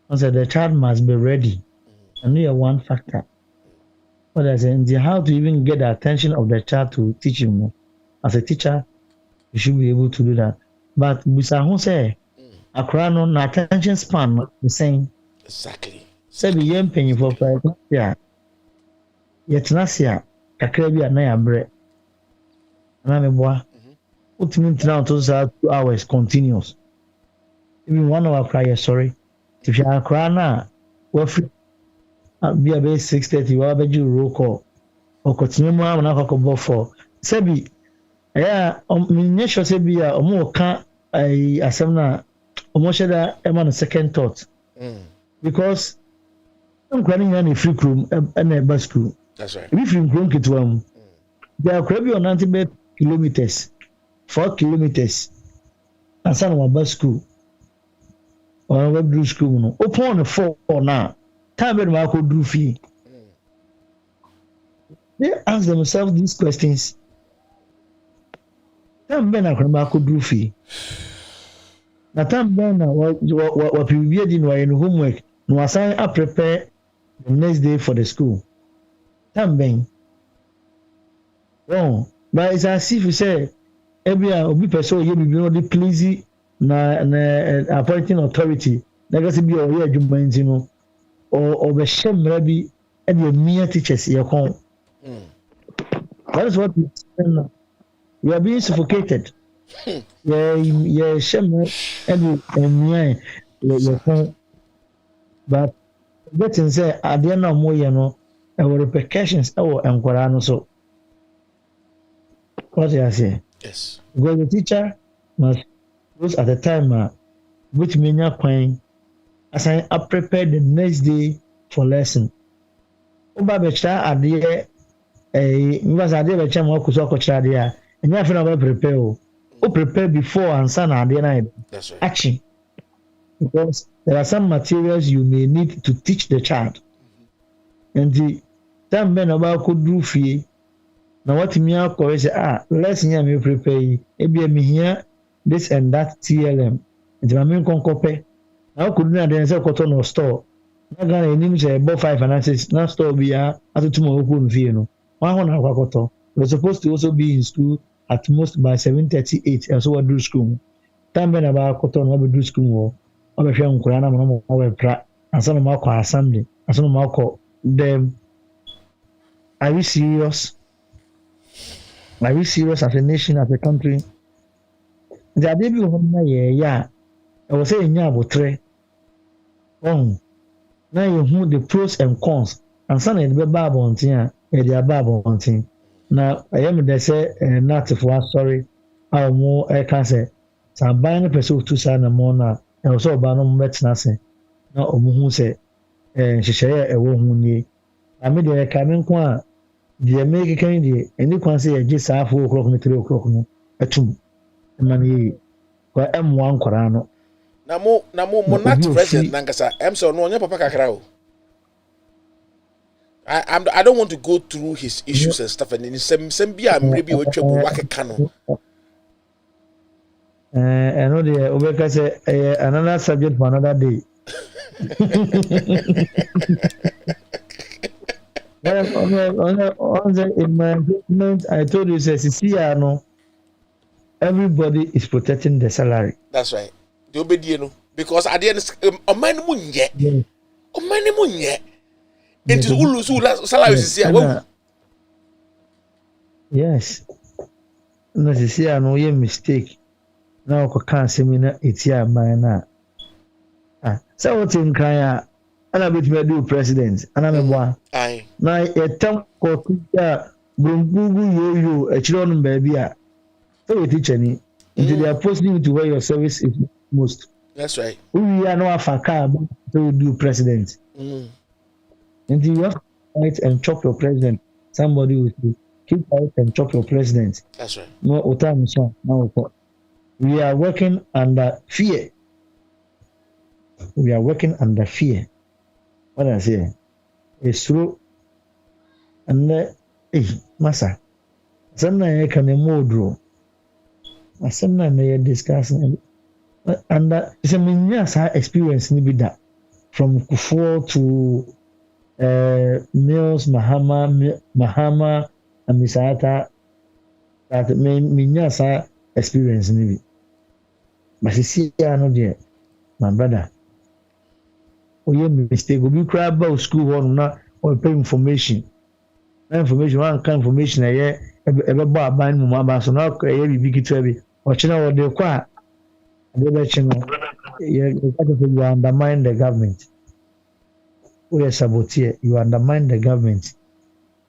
on say the child must be ready. And you are one factor. What I say, how to even get the attention of the child to teach him. As a teacher, you should be able to do that. But Busahu say, akora no na attention span the same. Exactly. Say be young penny for yeah. Yet nasia kakra bi na ya bre. Na me boa. Ultimate now to 2 hours continuous. Even 1 hour cry sorry. If you are crying na we free be about 6:30 we be do roll call. O continue mo am na kokko for. Say bi yeah me sure say bi omo ka asem na omo sheda e man second thought. Because I'm crying in a free room and a bus crew. That's right. If you drink it one, there are probably on 90 kilometers, 4 kilometers, and some of my bus crew or a web blue school. No, upon the 4 now, time when I could do fee. They ask themselves these questions. Time when I could do fee. Now, time when what people did in homework, no assign I prepare the next day for the school. Time when wrong, but it's as if you say every obi person you be the pleasing na appointing authority. Like I said, be aware of you know, or be shame maybe and the mere teachers here come. That is what we are being suffocated. Yeah, shame and mere you come. But that is say at the end of more you know, our repercussions our enquirano so. What do I say? Yes. Because the teacher must those at the time which mean point as I prepare the next day for lesson. Oba becha ade was ade becha mo kuso kocha ade and you have to prepare o prepare before and san ade na. That's right. Action. Because there are some materials you may need to teach the child. And the time when about could do fee. Now what me akọ say lesson ya me prepare e bia me here this and that TLM. Nti ma me konkope. Na ko dun ade say koto no store. Na ga enim say about 5 and 6 na store bia atotumo oku nfie no. One ho na kwakoto. We're supposed to also be in school at most by 7:38 and so we do school. Time when about koto no we do school o be hwe nkura na mo we pra. Asa no ma kwa assembly. Asa no ma kwa them. Are we serious? Are we serious as a nation, as a country? The baby woman, yeah. I was saying, yeah, but three. Oh, now you know the pros and cons. And some of the Bible on thing, the Bible on thing. Now, I am the say, not for sorry, I more I can say. So I'm buying a person to sign a more now. And also, Banum Mets Nassing. Now, who say, she share a woman. I made a coming qua. The American Candy, and you can say just half 4 o'clock and 3 o'clock. A two money for M1 Corano. Namo, not president Nankasa. I'm so no, Papa Kakrao. I don't want to go through his issues and stuff, and in some be maybe what you work a canon. I know the Obeka say another subject for another day. On my statement, I told you, no, everybody is protecting the salary. That's right. The obedience, because at the end, a man won't yet. A man won't yet. It is Ulu salary is here. Yes. No, no, you mistake. Now, I can't see me. It's here, man. So, what's in Kaya? And I bet me do president. And I'm one. Aye. Now, a town called Brungugu yo, a children baby. So, we teach any. Until they are posting you to where your service is most. That's right. We are no Afaka, so we do president. Until you have to fight and chop your president, somebody will do. keep quiet and chop your president. That's right. No, Otam so now we are working under fear. We are working under fear. What I say? It's true. And masa. Sanna ye kan modro. Sanna na ye discussing. And it's a minya experience ni bi da from Kufuor to Mills, Mahama, and Misata. That minya experience ni bi. But you see, I know there, my brother. Oh, yeah, mistake. We cry about school one na or pay information. Information one kind information. Yeah, ever bought buying mama. So now, yeah, we begin to be. Watching what they quite. They let you know. You undermine the government. We are saboteur. You undermine the government.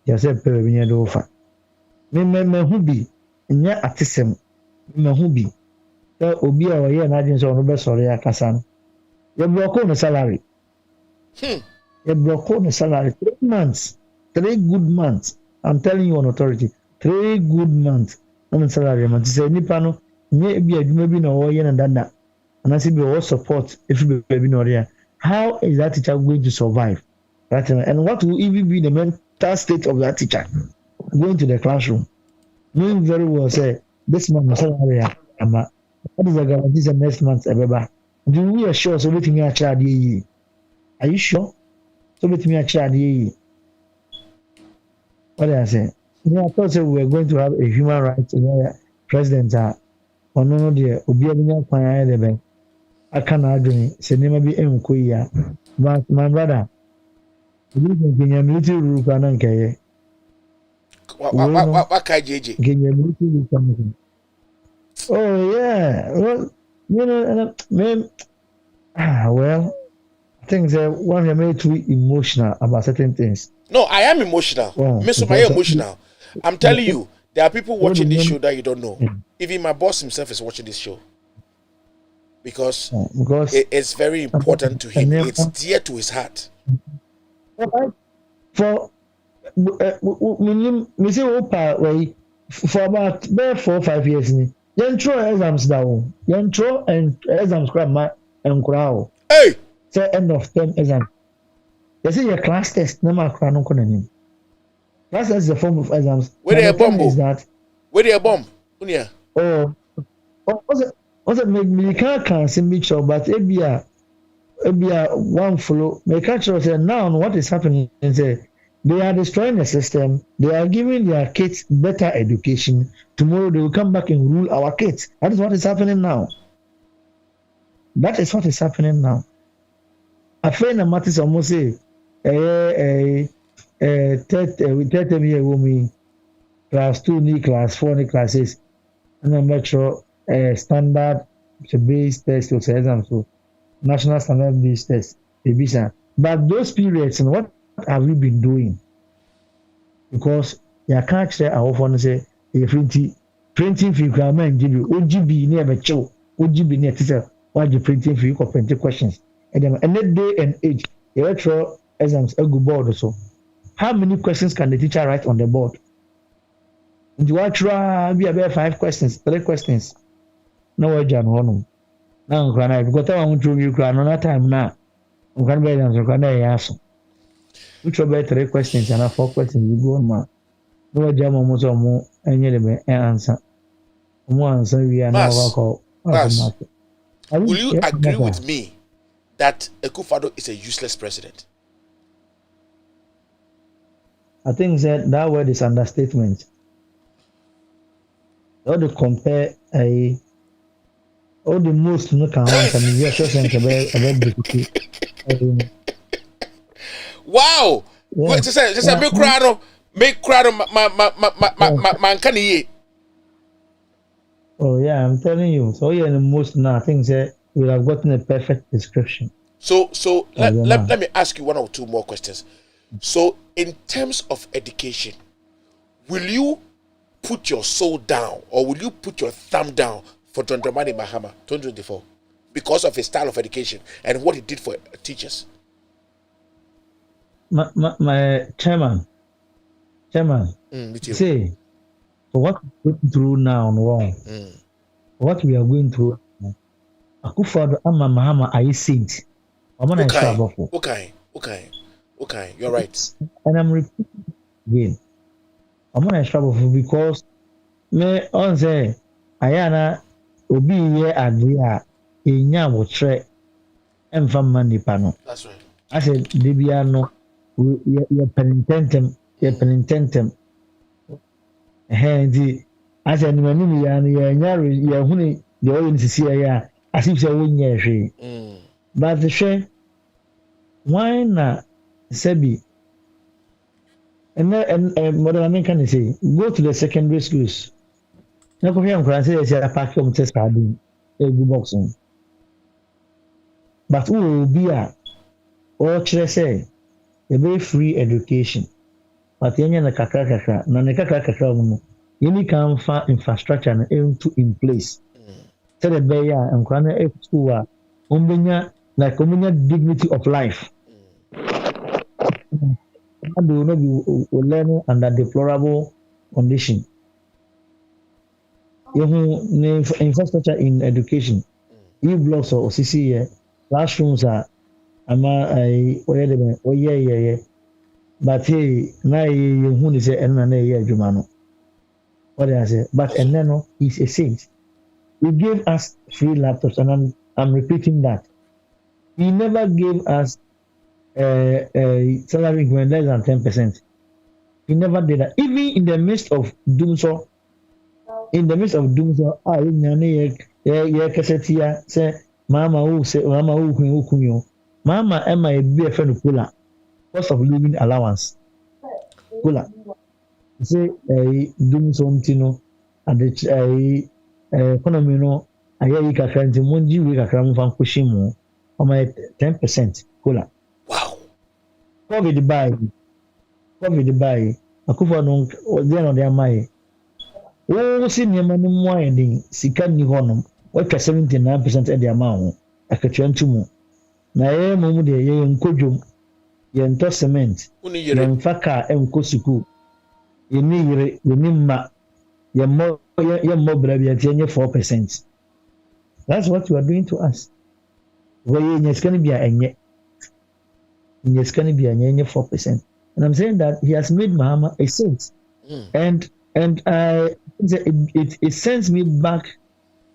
You say pay me the offer. Me who be? Nya atisem. Me who be? So obi a we na agent so no be sorry akasa no. You block on the salary. You block on the salary 3 months. 3 good months. I'm telling you on authority. 3 good months on the salary. Man, say nipa no nye bi adwuma bi na wo ye na dada. And I say be all support if you be no there. How is that teacher going to survive? Right? And what will even be the mental state of that teacher going to the classroom? Knowing very well say this month salary ama what is the guarantee the next month ebeba. Do we are sure so wetin me child ye? Are you sure? So wetin me child ye? What did I say? I thought we were going to have a human rights president. Or no, dear, Obi Abinya Kwanya Debe. I can't argue. Say, never be Mkuya. But my brother, you can get military rule. What can JJ? Get your military rule. Oh, yeah. Well, you know, man. Well, I think that one are made too emotional about certain things. No, I am emotional. Miss Maya emotional. I'm telling you, there are people watching this show that you don't know. Even my boss himself is watching this show. Because it's very important to him. It's dear to his heart. For me say Opa for about 4 or 5 years ni. Yen throw exams down. Yen throw and exams grandma and crowd. Hey! Say end of term exam. You see your class test, no matter how no konanim. Class test is a form of exams. Where they a bomb? Is that? Where they a bomb? Unia. Was it me can't see me sure, but it be a one follow. Me can't say now what is happening is they are destroying the system. They are giving their kids better education. Tomorrow they will come back and rule our kids. That is what is happening now. That is what is happening now. A friend of Mattis almost say, class 2 ni class 4 ni classes and I'm make sure standard based test or exam so national standard based test but those periods and what have we been doing? Because you can't say our phone say printing fee grammar OGB never show OGB near teacher why you printing fee for printing questions and that day and age the electoral exams a good board so how many questions can the teacher write on the board? And you try be about 5 questions, 3 questions. No way, John. Now, I've got to through you another time now. You can be answer. Which about 3 questions and 4 questions you go on. No way, John, almost or more, and you answer. More answer we are now. Will you agree with me that Akufo-Addo is a useless president? I think that word is understatement. All to compare all the most no can answer me. Yes, wow! Yeah. Just a make crowd man can ye. Oh yeah, I'm telling you. So yeah, the most now things we have gotten a perfect description. So let me ask you 1 or 2 more questions. So in terms of education, will you put your soul down or will you put your thumb down for John Dramani Mahama 2024 because of his style of education and what he did for teachers? My chairman Chairman, Me too. say, for what we're going through now, wrong. What we are going through, Akufo-Addo ama Mahama ayi saint. I'm not sure about for. Okay. You're right. And I'm repeating again. I'm not sure about because me on say ayana obi ye ade a enya wotre emfa man nipa no. That's right. I said debia no ye penitentem ndi I said no ni ya no ye nya ye huni de o yin sisi ya asif say wo nya hwe. But the share why na sebi and what I mean can say go to the secondary schools. Na ko hwɛ nkora sɛ yɛsɛ apake ɔmo tɛ sardine egu box mu but wo bi a ɔkyerɛ sɛ yɛbɛyɛ free education but yɛnyɛ no kakra na ne kakra mu no yɛni kan fa infrastructure no into in place sɛdeɛ ɛbɛyɛ a nkora no ɛkɔ school a ɔmbɛnya dignity of life they will not be learning under deplorable condition. Infrastructure in education, blocks or CC classrooms are but hey, now you say and Jumano. What did I say? But and then he's a saint. He gave us free laptops, and I'm repeating that. He never gave us salary increment less than 10%. He never did that. Even in the midst of doing so, ye kasetia say mama who kunyo. Mama Emma be a friend kula. Cost of living allowance. Kula. Say doing something no and the economy no aye kakra nti monji we kakra mo fan kushimu. O my 10% kula. Wow. COVID buy. Akufo no dey on their mind. Oh, see, Niamano Moying, Sikani Honum, what 79% at the amount, a Kachantumu. Nae Momude, Yen Kojum, Yen Tossament, Yen Faka, and Kosuku, Yenima, Yen Mobrabi at 4%. That's what you are doing to us. Where it's going to be a nye, it's going to be a nye 4%. And I'm saying that he has made Mahama a saint. And it sends me back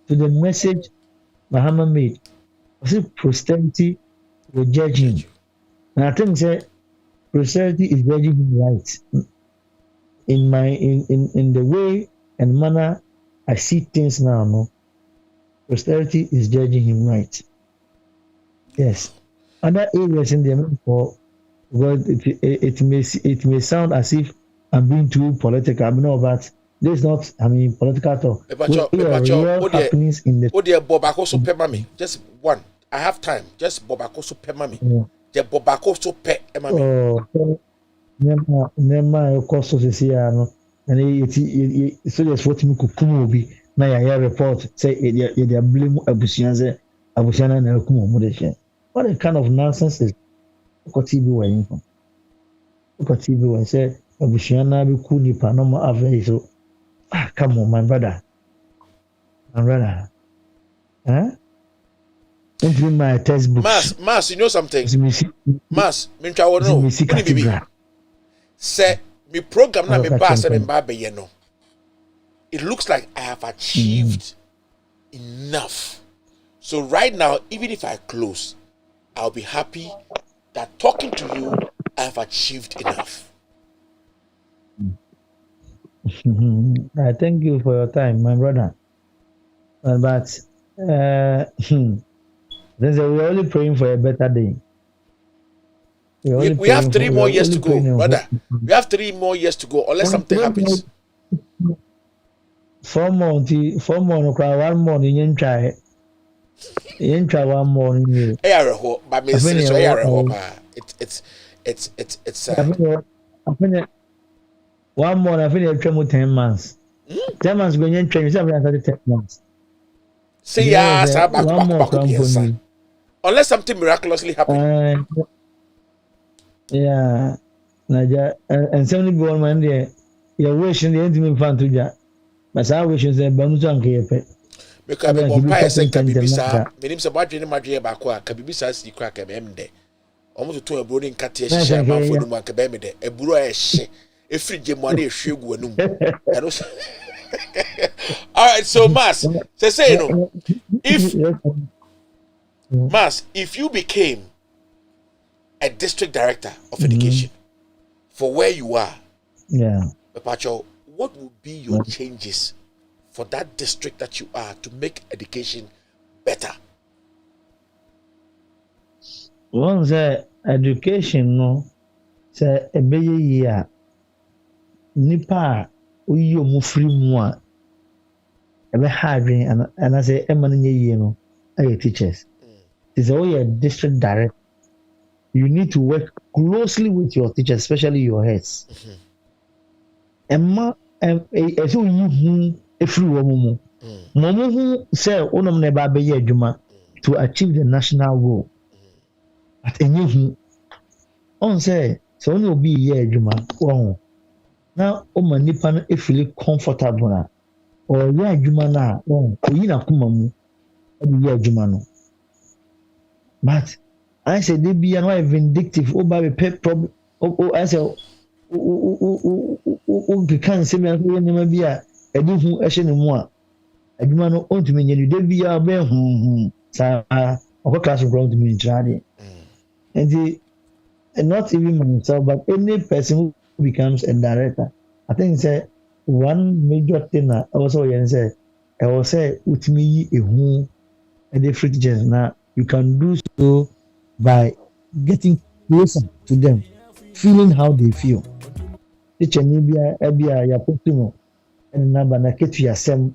to the message Mahama made. Was it posterity will judge him? And I think that posterity is judging him right. In the way and manner I see things now, no. Posterity is judging him right. Yes. Other areas in the for well, it may sound as if I'm being too political. I know, but this is not. Political talk. Happenings in the. Oh dear, Bobako so pe mami. Just one. I have time. Just Bobako so pe mami. The Bobako so pe mami. Oh, nema cost of this year no. And it so just what me kukumo bi na ya report say they blame abusianze abusiana na kumo mo de she. What kind of nonsense is TV where from? TV where say abusiana be cool nipa no more average so come on my brother into my textbook Mas you know something Mas me twa wo no bibi say me program na me ba say me ba be ye no it looks like I have achieved enough. So right now even if I close I'll be happy that talking to you I have achieved enough. I thank you for your time, my brother. But we're only praying for a better day. We have 3 more years to go, brother. We have 3 more years to go, unless something happens. 4 more, 1 more, you try. You try 1 more. But it's 1 more, I feel 10 months. 10 months going to train, 10 months. Say yes, unless something miraculously happens. Yeah. Naja, and 70 man there. Your wish in the intimate fan to ja. But I wish in the Bamusa and Kape. Because me bompa say ka bibisa menim se badwe ne madwe ba ko a ka bibisa si kra ka be mde omo to to ebro ni nkate hye ma fo no ka be mde eburo a hye efri gemu na ehwe gu anum eno all right so Mas say no if Mas if you became a district director of education for where you are Pacho, what would be your changes for that district that you are to make education better? One say education no say ebeye year nipa oyi omu free mu a ebe hadwen and I say emma nye yie no ay teachers. It's a district director. You need to work closely with your teachers, especially your heads. Emma eso yi every woman. Momo who say onom ne ba be ye adwuma to achieve the national goal. At enye on say so only be ye adwuma won. Now o ma nipa no e feel comfortable na or ye adwuma na won oyi na kuma mu e be ye adwuma no. But I say they be an vindictive o ba be problem I say o can say me no be a edi hu ehye ne mu a adwuma no ontumi nyɛ de bia be sa ɔkɔ class ground me ntrade and not even myself but any person who becomes a director I think say one major thing also yen say I will say utimi yi ehu and the free teachers na you can do so by getting closer to them feeling how they feel teacher ni bia ya potino and na bana ketu yasem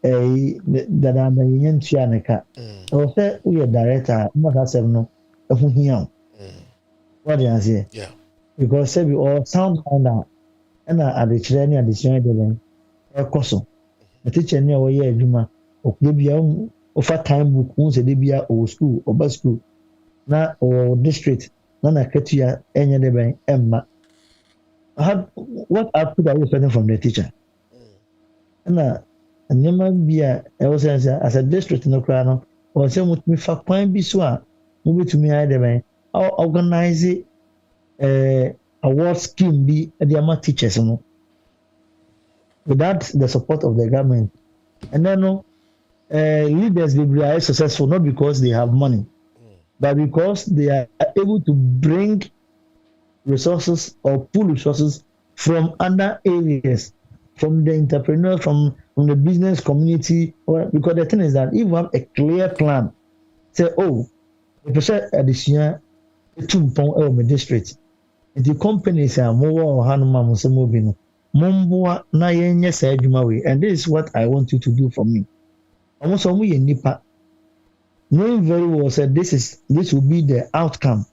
dada na yen tua ne ka o se we director ma ka sem no ehu hia what do you say because say we all sound under and adechire ni adechire de len e koso the teacher ni o ye adwuma o de bia o fa time book un se de bia o school o ba school na o district na ketu ya enye de ben emma what output are you expecting from the teacher na nyama bia e wo say as a district no kra no o say mutumi fa kwan bi so a mo betumi ai de ben organize award scheme bi e dey ma teachers no without the support of the government and then leaders will be successful not because they have money but because they are able to bring resources or pull resources from other areas from the entrepreneur, from the business community, or because the thing is that if you have a clear plan, say, oh, the percent addition to my district, the companies are more or Hanuma Musamobino, Momboa Nayen say Jumawi, and this is what I want you to do for me. Almost only in Nipa, knowing very well said this will be the outcome.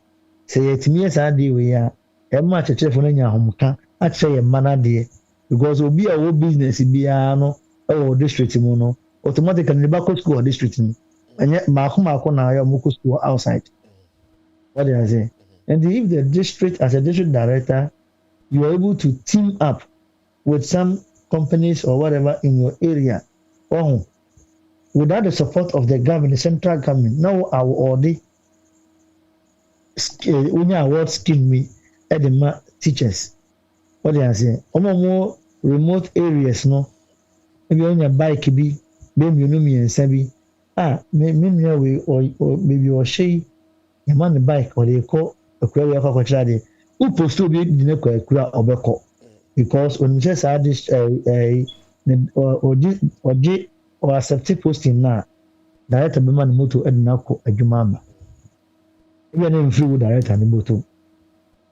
Say it me as I do we are a much a chef on your home can actually a manner there. Because will be our business biano or district mono automatically the back school or district and yet Makuma na Muku school outside. What did I say? And if the district as a district director you are able to team up with some companies or whatever in your area, without the support of the government, the central government, now our already award scheme me at the teachers. What do I say? More remote areas, no. Maybe on your bike, be maybe you know me and Sabi. Maybe or maybe or she, a man the bike or they call a query of a quadrade. Who post to be the Nekra or Beko? Because when we just add this or accept posting now, director Beman Moto Ednako Ajumama. Even in free director and Moto.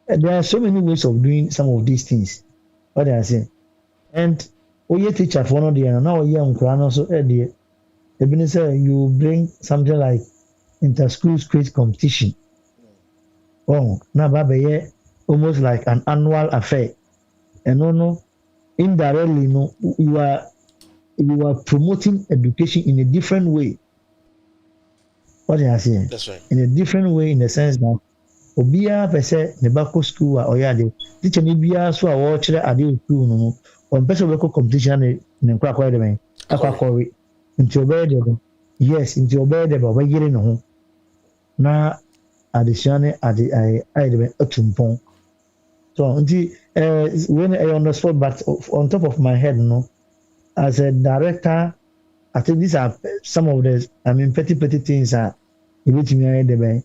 There are so many ways of doing some of these things. What I say, and you teacher for one of the now young crown also idea. Ebenezer, you bring something like inter-school quiz competition. Oh, now baby, almost like an annual affair. And no, indirectly, no, you are promoting education in a different way. What I say? That's right. In a different way, in the sense that obiara pɛ sɛ ne ba kɔ school a ɔyɛ ade teacher ne biara so a wɔrekyerɛ ade wɔ school no mu ɔmpɛ sɛ ɔbɛkɔ competition ne nkɔ akɔyɛ dɛ bɛn akɔ akɔwe nti ɔbɛyɛ dɛ bɛn yes nti ɔbɛyɛ dɛ bɛn ɔbɛyere ne ho na adesua ne ade ayɛ dɛ bɛn atu mpɔn so nti when I on the spot but on top of my head no as a director I think these are some of the petty things that you need to ayɛ dɛ bɛn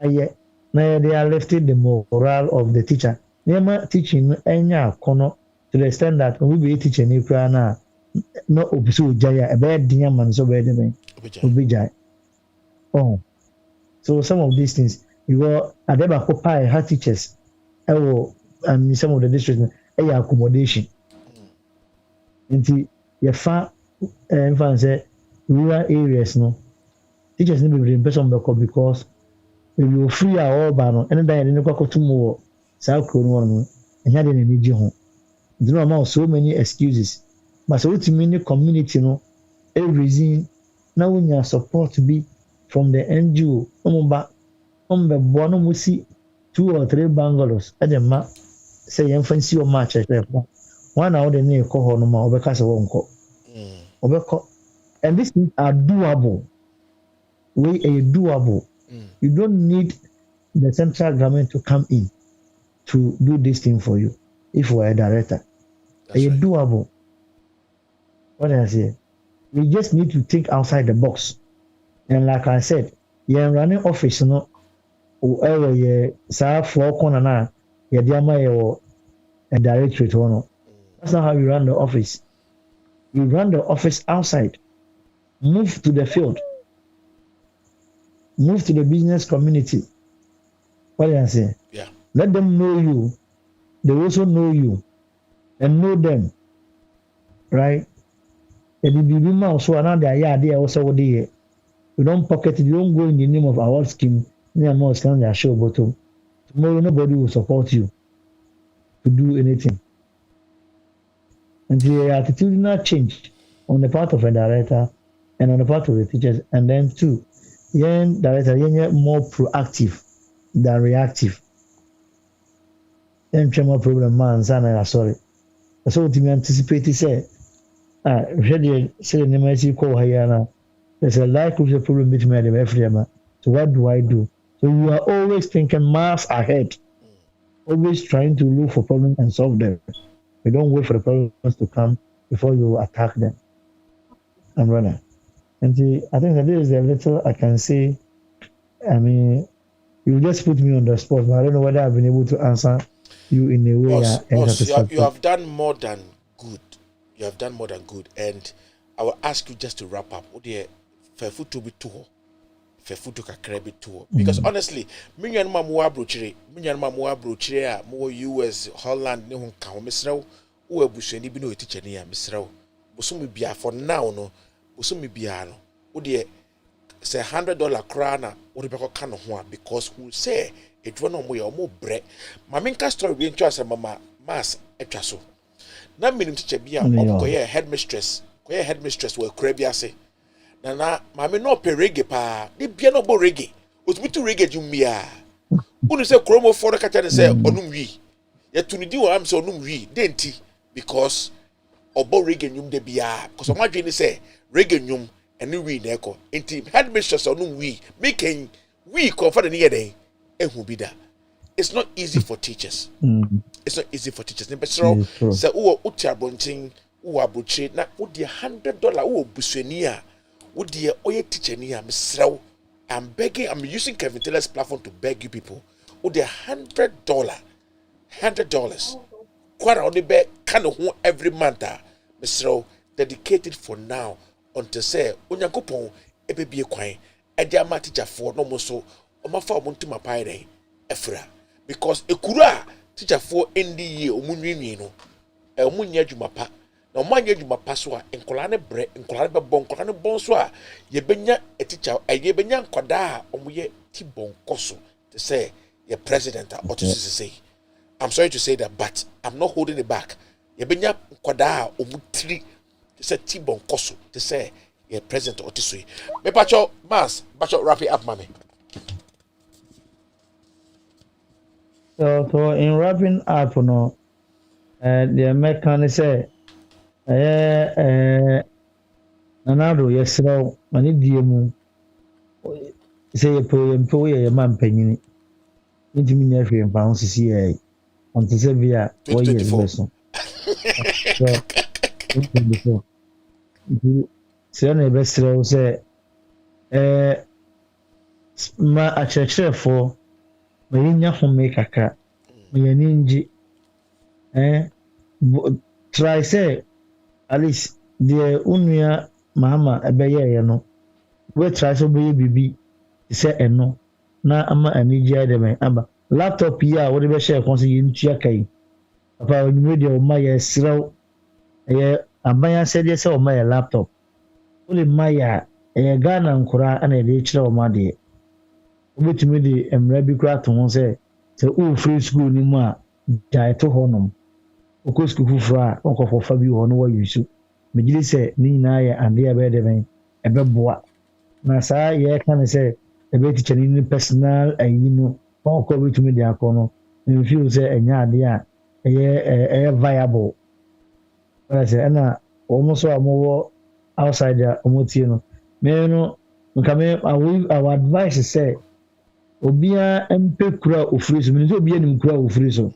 ayɛ. Now they are lifting the morale of the teacher. Nema teaching enya kono to the extent that when we be teaching ni kura na no obisu jaya ebe dinya man so be dem obijai. Oh. So some of these things you go adeba ko pie her teachers ewo and some of the districts accommodation. Nti ye fa fan say rural areas no teachers need to be person because you free all bano and then you go to more South Korean and had any need you do not amount so many excuses but so to many community no every reason now when your support to be from the NGO on the bottom we see 2 or 3 bungalows at the map say you fancy your match at 1 hour the near call no more because I won't call and these things are doable doable. You don't need the central government to come in to do this thing for you if you are a director. It's right. Doable. What I say? We just need to think outside the box. And like I said, you're running office, no, whoever you say for corner now, you're a directorate or no. That's not how you run the office. You run the office outside. Move to the field. Move to the business community. What do I say? Yeah. Let them know you. They also know you and know them. Right? So another idea also what they you don't pocket it, you don't go in the name of our scheme, near more scan their show bottom. Tomorrow nobody will support you to do anything. And the attitudinal change on the part of a director and on the part of the teachers, and then two. Yen director yen more proactive than reactive. Yen more problem man sana sorry. So to me anticipate say ready say the name call hayana. There's a likely problem between them every man. So what do I do? So you are always thinking miles ahead. Always trying to look for problems and solve them. You don't wait for the problems to come before you attack them. I'm running. And I think that this is a little I can say. I mean, you just put me on the spot, but I don't know whether I've been able to answer you in a way. You have done more than good. You have done more than good. And I will ask you just to wrap up. Because honestly, many more brochire US, Holland, ne hon ka mesrew wo abusuani bi no teacher ne ya mesrew bosumi bia for now no bosumi bia no wo de say $100 kra na wo de be ka no ho because we say edwo no mo ye o mo bre ma menka story bi ntwa say mama mass etwa so na minim teacher bia okoye headmistress wo kra bi ase na mama no pe reggae pa de bia no bo reggae otumi tu reggae jumia unu say kromo for ka tell say onum wi yetuni di wa am say onum wi denti because obo reggae nyum de bia because o madwe ni say reggae nyum ene wi na eko enti headmistress onum wi making we confirm the den ehu bi da. It's not easy for teachers. It's not easy for teachers. Nebesro say wo utiabontin wo abrochi na wo de $100 wo busuani a wo de oye teacher ni a mesrew. I'm begging, I'm using Kevin Taylor's platform to beg you people. With the $100. Quite only be kind of every month, Mr. Dedicated for now until say, Unyakupon, a baby a coin, a dear teacher for no more so, or my father to my pie, Efra. Because a kura teacher for in the year, Munino, a Munya Jumapa. Na manye djuma paswa enkolane bre enkolane be bon enkolane bon so a ye benya a teacher ye benya nkwada omuye ti bon koso to say ye president or to say I'm sorry to say that but I'm not holding it back ye benya nkwada omutri to say ti bon koso to say ye president or to say me pacho mas pacho wrap it up mami So in wrapping up, no, the American say, Nanado, yes, no, many dear moon. Say a poem, a man penny. Into me, nephew, and pounds to see a on to Sevilla, 2024. So, say, no, best say, ma akyerɛkyerɛfoɔ ma yɛnya home kakra ma yɛni ngye try sɛ at least deɛ wo nua maama ɛbɛyɛeɛ no wobɛtry sɛ wobɛyɛ biribi te sɛ ɛno na ama anigye adɛmɛ aba laptop yi a wode bɛhyɛ ɛkɔn sɛ yɛntua ka yi papa onwumere deɛ ɔma yɛ serɛw ɛyɛ aban asɛdeɛ sɛ ɔma yɛ laptop wode ma yɛ a ɛyɛ Ghana nkoraa ana yɛde kyerɛ ɔma adeɛ wobɛtumi de mmara bi koraa to ho sɛ wofiri school no mu a gyae to hɔ nom wokɔ school foforɔ a wɔnkɔfɔfa bi wɔ hɔ no wɔyi so megye di sɛ ne nyinaa yɛ adeɛ a ɛbɛyɛ dɛ bɛn ɛbɛboa na saa yɛka ne sɛ ɛbɛtikyɛne no personal ayi no wɔnkɔ bɛtumi de akɔ no mfeel sɛ ɛnyɛ adeɛ a ɛyɛ viable sɛ ɛna wɔn nso a wɔwɔ outside a wɔtie no me no nka me our advice sɛ obiara mpɛ kura ofiri so menim sɛ obiara nim kura ofiri so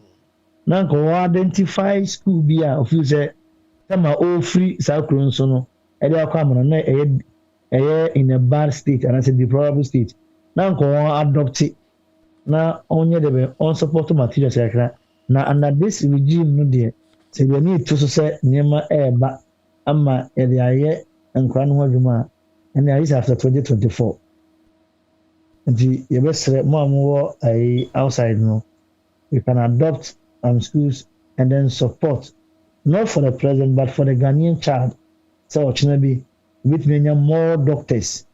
na nka wɔ identify school bi a ofiri sɛ sama ofiri saa kuro nso no ɛde akɔ amana na ɛyɛ in a bad state anaasɛ deplorable state na nka wɔ adopt na ɔnyɛ de bɛ on support materials kakra na under this regime no deɛ sɛ yɛne to so sɛ nneɛma ɛɛba ama yɛde ayɛ nkora no ho adwuma a ɛne ayɛ sɛ after 2024 nti yɛbɛsrɛ mo a mowɔ outside no you can adopt schools and then support not for the present but for the Ghanaian child sɛ ɔkyena bi wobɛtumi anya more doctors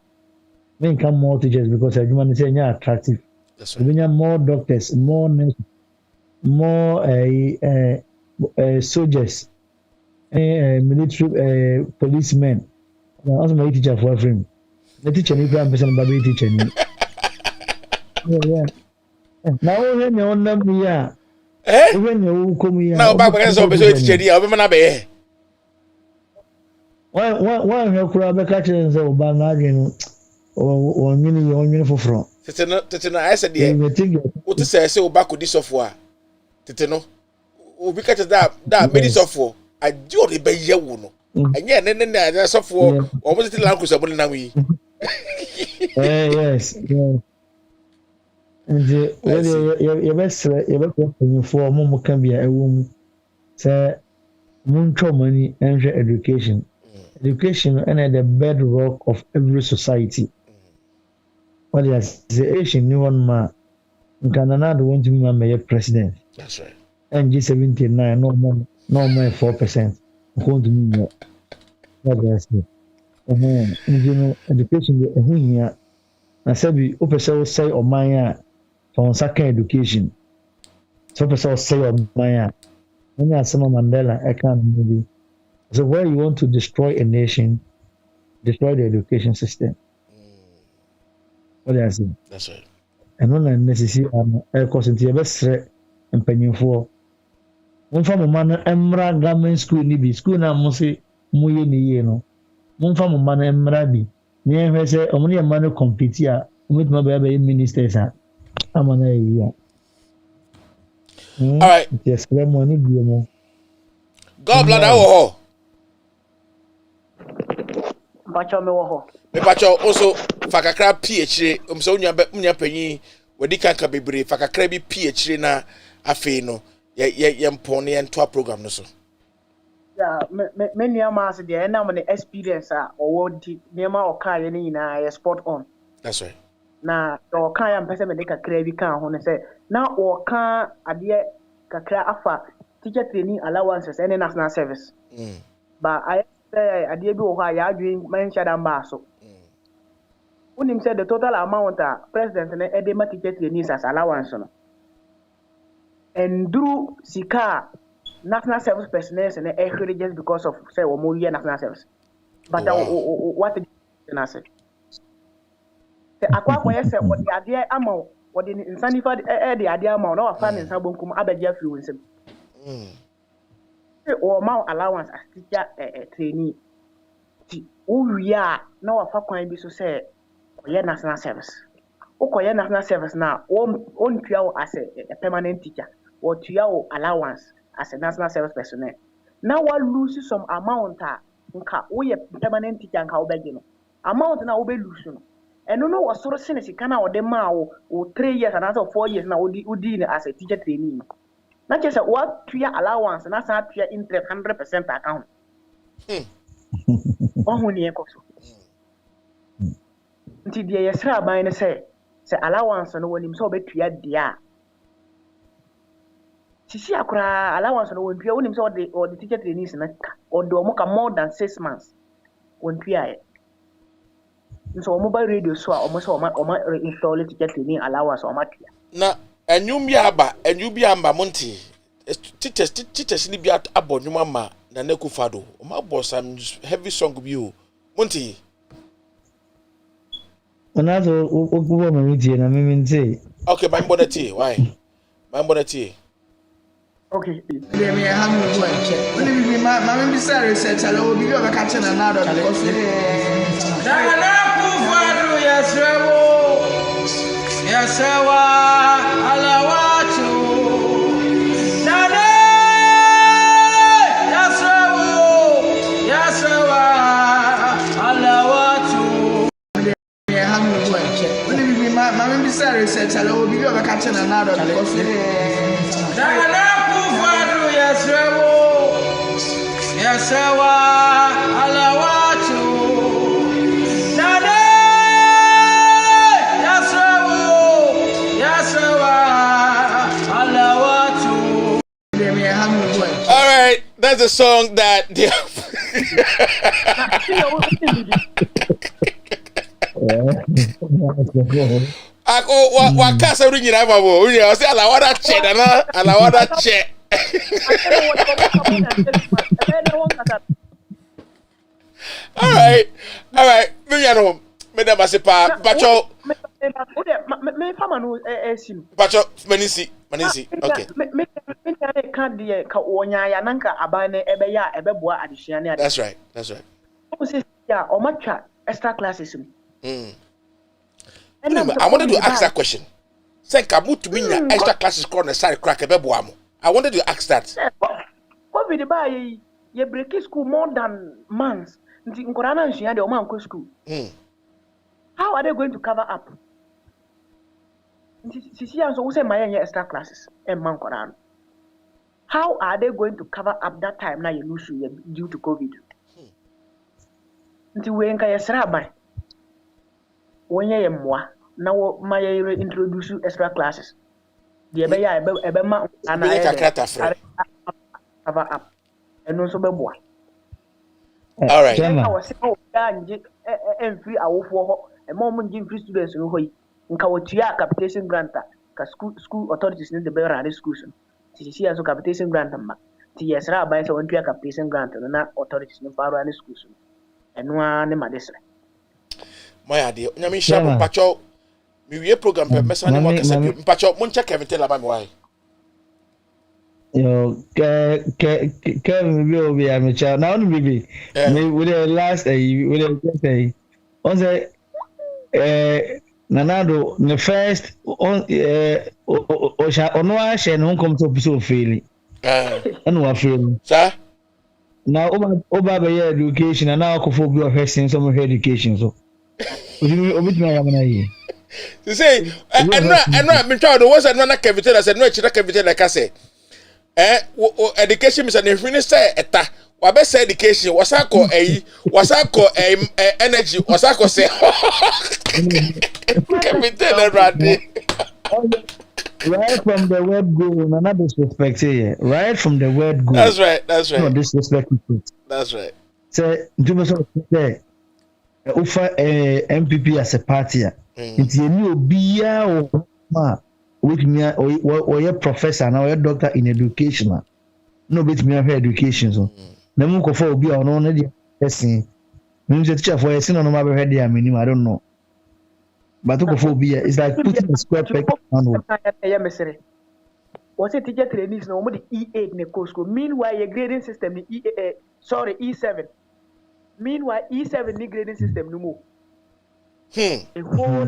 menka more teachers because adwuma no sɛ ɛnyɛ attractive wobɛnya more doctors more nurses more soldiers military policemen also my teacher for frame the teacher ni kura mpɛsɛ no ba bɛyɛ teacher ni na wohwɛ nea ɔnam yi a wohwɛ nea wokɔ mu yi a na ɔba gbɛgɛ sɛ ɔbɛsɛ teacher ni a ɔbɛma no abɛyɛ woanhwɛ koraa bɛka kyerɛ sɛ ɔba no adwene no ɔnwene foforɔ tete no ayɛ sɛ deɛ wote sɛ woba kɔdi sɔfoɔ a tete no obi ka kyerɛ da mɛdi sɔfoɔ agye ɔde bɛyɛ wo no ɛnyɛ ne sɔfoɔ ɔmo tete lan kusa mo ne nam yi yes nti yɛbɛsrɛ mpanyinfoɔ ɔmo mo ka bi a ɛwɔ mu sɛ montwa ɔmo ani nhwɛ education ɛna the bedrock of every society what they say Asian ni one ma nka Nana Addo want to be my president. That's right. And G79 no more 4%. Going to me. What they say. Education here. Na sabi o pese say o man a on second education. So pese say o man a when Nelson Mandela movie. So where you want to destroy a nation, destroy the education system. What do I say? That's right. And when I necessary course into your best and penny for one from a man emra government school nibi school na mo say muye ni no one from a man emra bi near her say only a man compete here with my baby ministers am na here. All right. Yes, money bi mo. God bless that wo. Bacho me wo ho. Me bacho also fakakra PhD umso unya panyin wadi kanka bebre fakakra bi PhD na afei no ye mpone ye ntoa program no so. Yeah, me niama as dey na mo experience a owo di niama oka ye ni na ye spot on. That's right. Na oka ya mpese me de kakra bi kan ho ne say na oka ade kakra afa teacher training allowances and national service. But I say ade bi wo ha ya adwen man shada mba so. Unim said the total amount president and a ma teacher trainees as allowance no. And through Sika national service personnel and a just because of say or more year national service. But what did you say? The aqua say what the idea amount what the insanifa the idea amount or fan in Sabunkum Abaja fluency. Or mount allowance as teacher trainee. Oh, yeah, no, a fuck be so say, or national service. Okay, national service now, on trial as a permanent teacher, or trial allowance as a national service personnel. Now one loses some amount, we a permanent teacher and how beg you. Amount now will be losing. And no what sort of sense you can or the mao or 3 years and another 4 years now would deal as a teacher trainee. Not just a what 3 allowance and that's not 3 interest 100% account. Oh, near Coxo. Until the Yasra by say allowance and when him so bet 3 dia. Sisi akura allowance no wontua wonim so the teacher trainees na or do mo ka more than 6 months wontua e so mobile radio so almost o ma install teacher training allowance o ma tua na enyum ya amba monti teachers ni bia abonwuma ma na nekufado o ma bo some heavy song bi o monti Onazo okubo me tie na me ntie okay my bonati why my bonati okay Let me have no one check. When you be my be sorry said hello be over catching another because Dagana kufadu yasewa alawatu Dane yasewa alawatu Let me have no one check. When you be my be sorry said hello be over catching another because Dagana yasewa alawatu Dane yasewa alawatu. All right, that's a song that Ako wa kasa ru nyina babo unya o se alawada che na alawada che All right me ya no me da base pa bacho me fama no esim bacho manisi okay me kan de ka wonya ya nanka abane ebe ya ebe boa adesua ne that's right o se ya o matcha extra classes I wanted to ask that question. Say kabu to me extra classes called the side crack ebo I wanted to ask that. COVID ba ye break school more than months. Nti nkora na nsua de o man ko school. How are they going to cover up? Nti sisi anso wo say my extra classes e man nkora no. How are they going to cover up that time na you lose you due to COVID? Nti we nka yesra ban. When you are now, my introduce extra classes. The ebe ma ana cover up and also be boy. All right. I was saying, free our for a moment give free students in Hoi. In Kawatia capitation grant, school authorities need the better at schools. See as a capitation grant. TSR by so one capitation grant and not authorities in Faro and schools. And one Madison. My idea. Nyami shabu pacho. Mi wie program pe mesa ni mo kese bi. Pacho mon check everything la ba mi why. Yo ke mi obi amacha. Na onu bibi. Me we the last we the say. On say Nanado the first on ono a share no come to so feeling. Anu a feeling. Sir? Now oba be education and now ko for bi o first some education so. To say, and me try to was another cavity. I said no, it's not cavity like I say. Education is an infinite eta. What best education? Was I call energy? Was I call say? Cavity right from the word go, not disrespect here. Right from the word go. That's right. No disrespect. That's right. So, do you say? Ufa MPP as a party nti eni obia o ma with me or your professor na or doctor in education no bit me for education so na mu ko for obia no na dey person me teacher for person no ma be head am I don't know But it's like putting a square peg on wood. Was it teacher trainees no more the E8 ne school. Meanwhile, your grading system the E7. Meanwhile, E7 ni grading system no more. A whole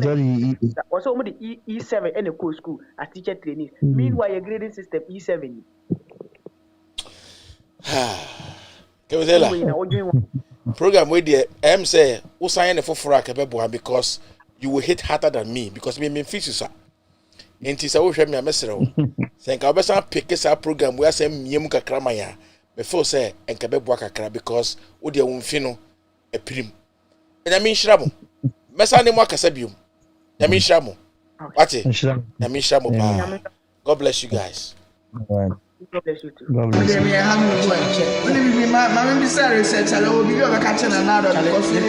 was only the E7 and a school as teacher trainees. Meanwhile, your grading system E7. Program with the M say who sign for Furaka because you will hit harder than me because me fish and tis a wish me a messer. Thank our best pick this our program where say Muka Kramaya before say and Kabebwaka because would your fino a prim. And I mean Shramo. Messani Makasabium. Yamin Shamo. What it? Yamin Shamo. God bless you guys. God bless you too. God bless you. Mamma Bissari said, hello, be over catching another coffee.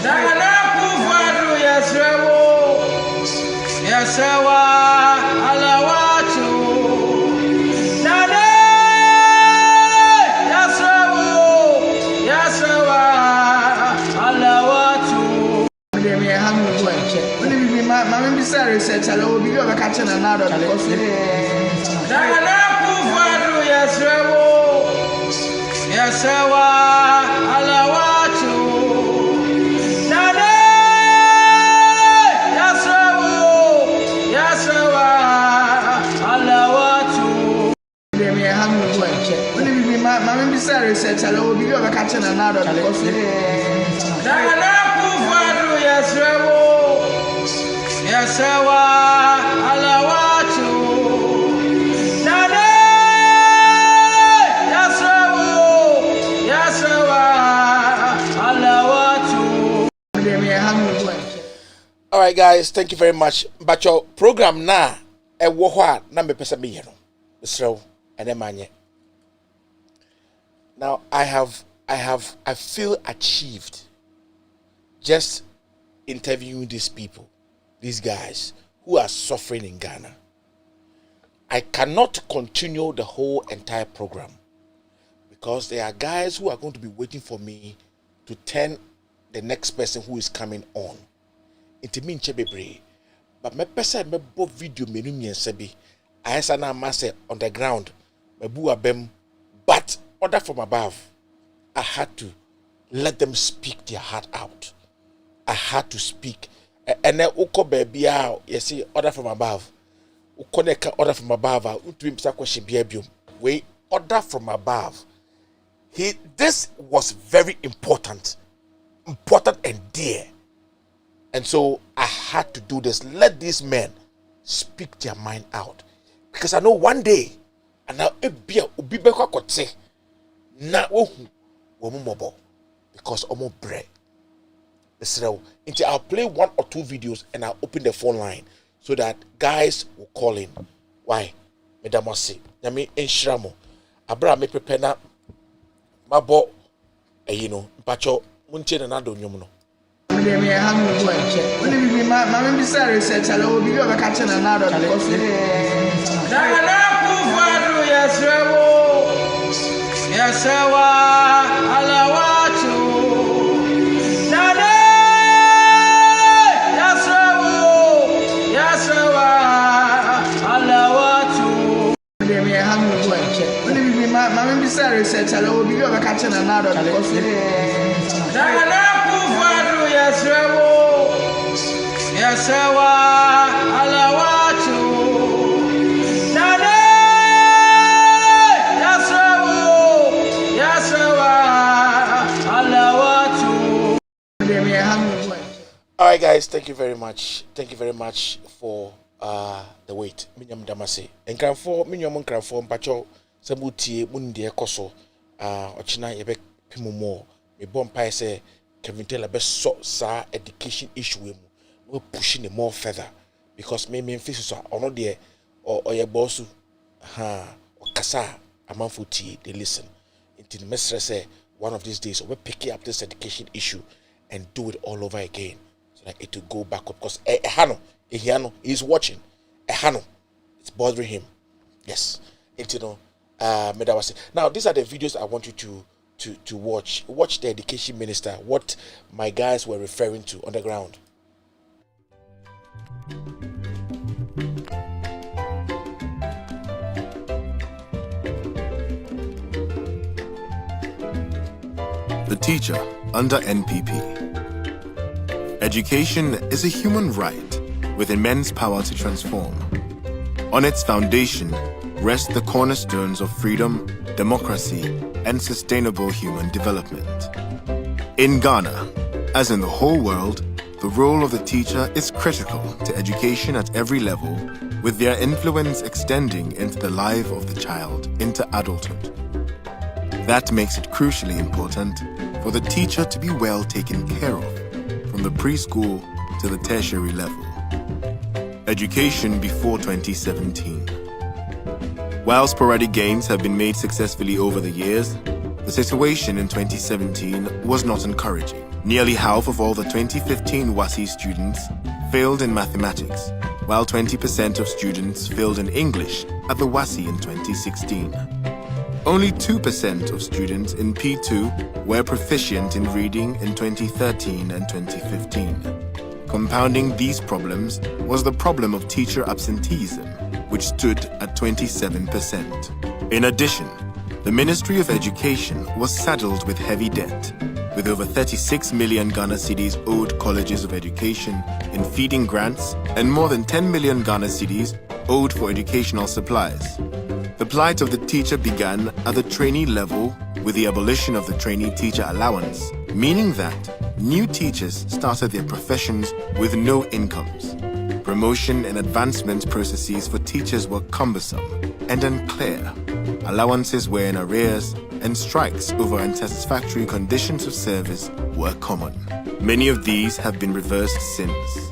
Diana Pufadu, yes, yes, Alawatu. Nade, yes, Alawatu. Mamma Bissari said, hello, be over catching another coffee. Diana Pufadu, yes, yes, Alawatu. Nade, yes, Alawatu. All right, guys, thank you very much. But your program now, a woha number person be here. So, and then manye. Now I feel achieved just interviewing these people. These guys who are suffering in Ghana. I cannot continue the whole entire program because there are guys who are going to be waiting for me to turn the next person who is coming on. It means chebebre, but my person me bo video menu miensebi. I answer na masse on the ground. Me bu abem, but order from above. I had to let them speak their heart out. I had to speak. And then uko baby out, you see, order from above. Uko order from above. We order from above. This was very important and dear. And so I had to do this. Let these men speak their mind out. Because I know one day, and now ubi beko kote na wohu womu mobo because omo bread. So I'll play 1 or 2 videos and I'll open the phone line so that guys will call in. Why? Madam say, Yami Enshiramo. Abra me prepare na mabo Pacho Munche and Nado Yomuno. Mamma Bissari said, hello, be over catching another coffee. Diana Pufadu, yes, yes, Alawatu. Nade, yes, Alawatu. Mamma Bissari said, hello, be over catching another coffee. Diana Pufadu, yes, yes, Alawatu. Nade, yes, Alawatu. All right, guys, thank you very much. Thank you very much for the wait. Minyam Damase. And can for Minyam can for Pacho Sabuti Mundi Koso. Ochina Yebe Pimumo. Me Bompai say Kevin Taylor best so sa education issue. We're pushing it more further because maybe fish are not there or your boss or Kasa Amanfuti they listen. Until the messenger say one of these days we're picking up this education issue and do it all over again. So that it will go back up because Ehano is watching. Ehano, it's bothering him. Yes. Now these are the videos I want you to watch. Watch the education minister, what my guys were referring to on the ground. The teacher under NPP. Education is a human right with immense power to transform. On its foundation rest the cornerstones of freedom, democracy, and sustainable human development. In Ghana, as in the whole world, the role of the teacher is critical to education at every level, with their influence extending into the life of the child into adulthood. That makes it crucially important for the teacher to be well taken care of, from the preschool to the tertiary level. Education before 2017. While sporadic gains have been made successfully over the years, the situation in 2017 was not encouraging. Nearly half of all the 2015 WASSCE students failed in mathematics, while 20% of students failed in English at the WASSCE in 2016. Only 2% of students in P2 were proficient in reading in 2013 and 2015. Compounding these problems was the problem of teacher absenteeism, which stood at 27%. In addition, the Ministry of Education was saddled with heavy debt, with over 36 million Ghana cedis owed colleges of education in feeding grants and more than 10 million Ghana cedis owed for educational supplies. The plight of the teacher began at the trainee level with the abolition of the trainee teacher allowance, meaning that new teachers started their professions with no incomes. Promotion and advancement processes for teachers were cumbersome and unclear. Allowances were in arrears, and strikes over unsatisfactory conditions of service were common. Many of these have been reversed since.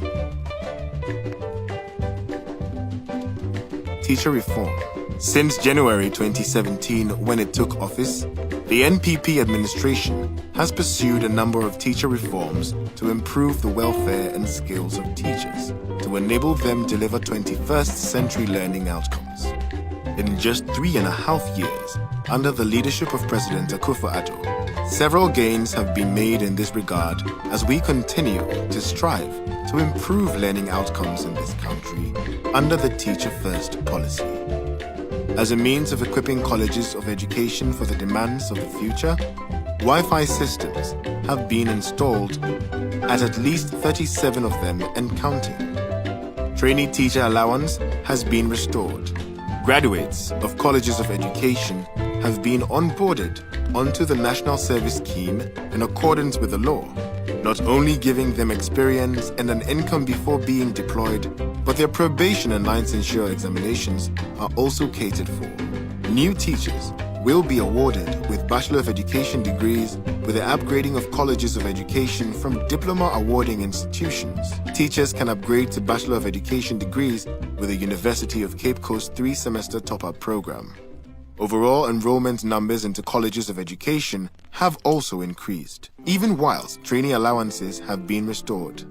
Teacher reform. Since January 2017, when it took office, the NPP administration has pursued a number of teacher reforms to improve the welfare and skills of teachers, to enable them to deliver 21st century learning outcomes. In just 3.5 years, under the leadership of President Akufo-Addo, several gains have been made in this regard as we continue to strive to improve learning outcomes in this country under the Teacher First policy. As a means of equipping colleges of education for the demands of the future, Wi-Fi systems have been installed at least 37 of them and counting. Trainee teacher allowance has been restored. Graduates of colleges of education have been onboarded onto the National Service Scheme in accordance with the law, not only giving them experience and an income before being deployed, but their probation and licensure examinations are also catered for. New teachers will be awarded with Bachelor of Education degrees with the upgrading of colleges of education from diploma awarding institutions. Teachers can upgrade to Bachelor of Education degrees with the University of Cape Coast 3-semester top-up program. Overall enrollment numbers into colleges of education have also increased, even whilst trainee allowances have been restored.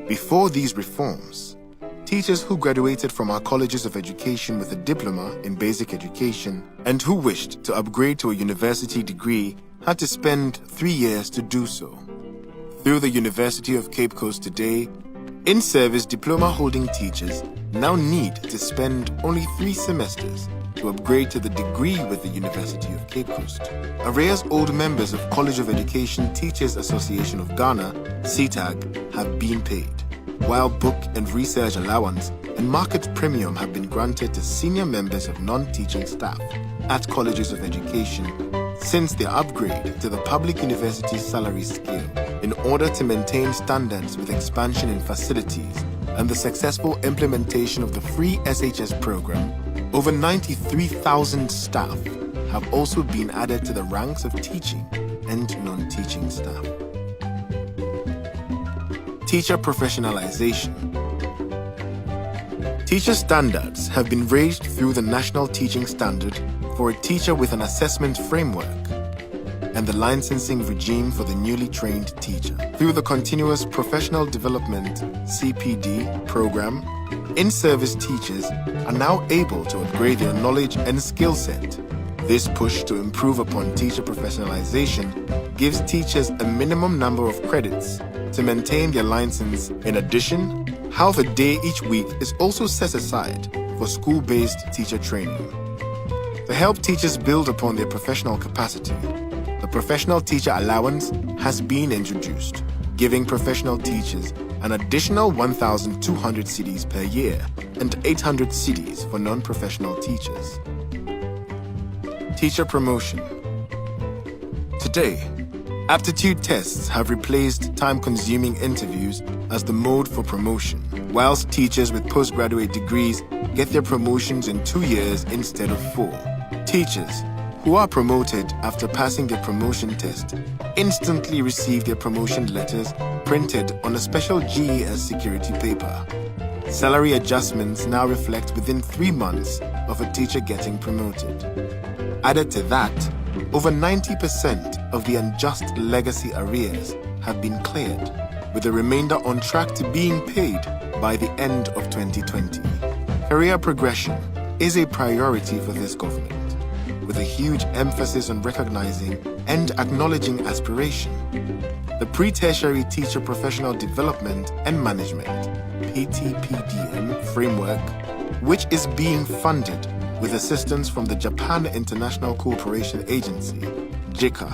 Before these reforms, teachers who graduated from our colleges of education with a diploma in basic education and who wished to upgrade to a university degree had to spend 3 years to do so. Through the University of Cape Coast today, in-service diploma-holding teachers now need to spend only 3 semesters to upgrade to the degree with the University of Cape Coast. Arrears owed members of College of Education Teachers Association of Ghana, CTAG, have been paid, while book and research allowance and market premium have been granted to senior members of non-teaching staff at colleges of education since their upgrade to the public university salary scale in order to maintain standards with expansion in facilities and the successful implementation of the free SHS program. Over 93,000 staff have also been added to the ranks of teaching and non-teaching staff. Teacher professionalization. Teacher standards have been raised through the National Teaching Standard for a teacher with an assessment framework and the licensing regime for the newly trained teacher. Through the Continuous Professional Development (CPD) program, in-service teachers are now able to upgrade their knowledge and skill set. This push to improve upon teacher professionalization gives teachers a minimum number of credits to maintain their license. In addition, half a day each week is also set aside for school-based teacher training. To help teachers build upon their professional capacity, the professional teacher allowance has been introduced, giving professional teachers an additional 1,200 cedis per year and 800 cedis for non-professional teachers. Teacher promotion. Today, aptitude tests have replaced time-consuming interviews as the mode for promotion, whilst teachers with postgraduate degrees get their promotions in 2 years instead of 4. Teachers who are promoted after passing their promotion test instantly receive their promotion letters printed on a special GES security paper. Salary adjustments now reflect within 3 months of a teacher getting promoted. Added to that, over 90% of the unjust legacy arrears have been cleared, with the remainder on track to being paid by the end of 2020. Career progression is a priority for this government, with a huge emphasis on recognizing and acknowledging aspiration. The Pre-Tertiary Teacher Professional Development and Management (PTPDM) framework, which is being funded with assistance from the Japan International Cooperation Agency JICA,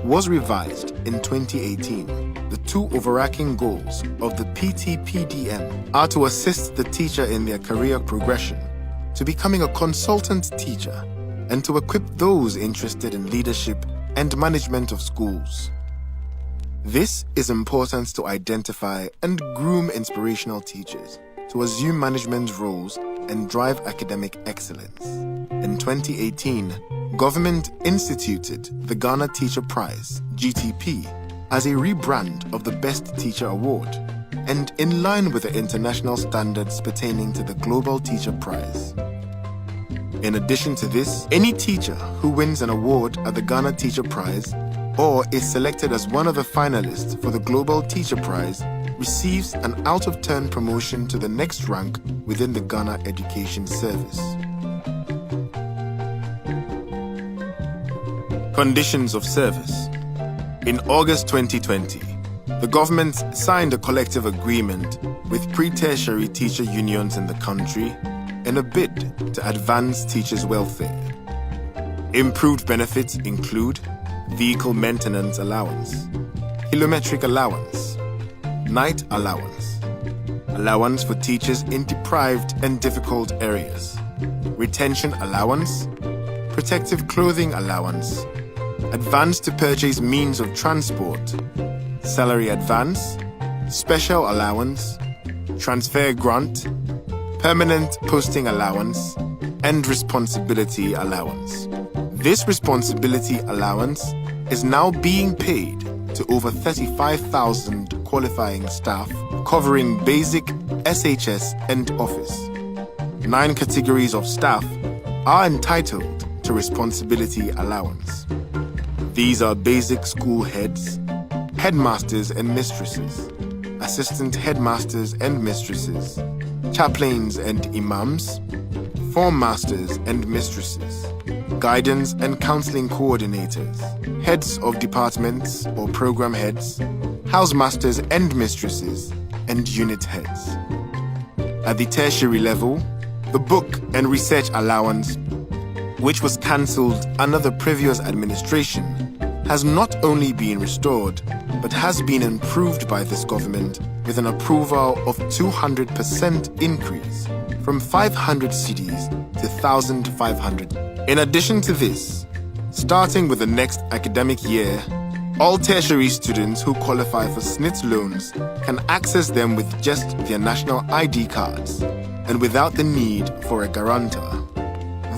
was revised in 2018. The 2 overarching goals of the PTPDM are to assist the teacher in their career progression to becoming a consultant teacher and to equip those interested in leadership and management of schools. This is important to identify and groom inspirational teachers to assume management roles and drive academic excellence. In 2018, government instituted the Ghana Teacher Prize, GTP, as a rebrand of the Best Teacher Award, and in line with the international standards pertaining to the Global Teacher Prize. In addition to this, any teacher who wins an award at the Ghana Teacher Prize or is selected as one of the finalists for the Global Teacher Prize receives an out-of-turn promotion to the next rank within the Ghana Education Service. Conditions of service. In August 2020, the government signed a collective agreement with pre-tertiary teacher unions in the country in a bid to advance teachers' welfare. Improved benefits include vehicle maintenance allowance, kilometric allowance, night allowance, allowance for teachers in deprived and difficult areas, retention allowance, protective clothing allowance, advance to purchase means of transport, salary advance, special allowance, transfer grant, permanent posting allowance, and responsibility allowance. This responsibility allowance is now being paid to over 35,000 qualifying staff, covering basic, SHS, and office. 9 categories of staff are entitled to responsibility allowance. These are basic school heads, headmasters and mistresses, assistant headmasters and mistresses, chaplains and imams, form masters and mistresses, guidance and counseling coordinators, heads of departments or program heads, house masters and mistresses, and unit heads. At the tertiary level, the book and research allowance, which was cancelled under the previous administration, has not only been restored, but has been improved by this government with an approval of 200% increase from 500 cedis to 1,500. In addition to this, starting with the next academic year, all tertiary students who qualify for SNIT loans can access them with just their national ID cards and without the need for a guarantor.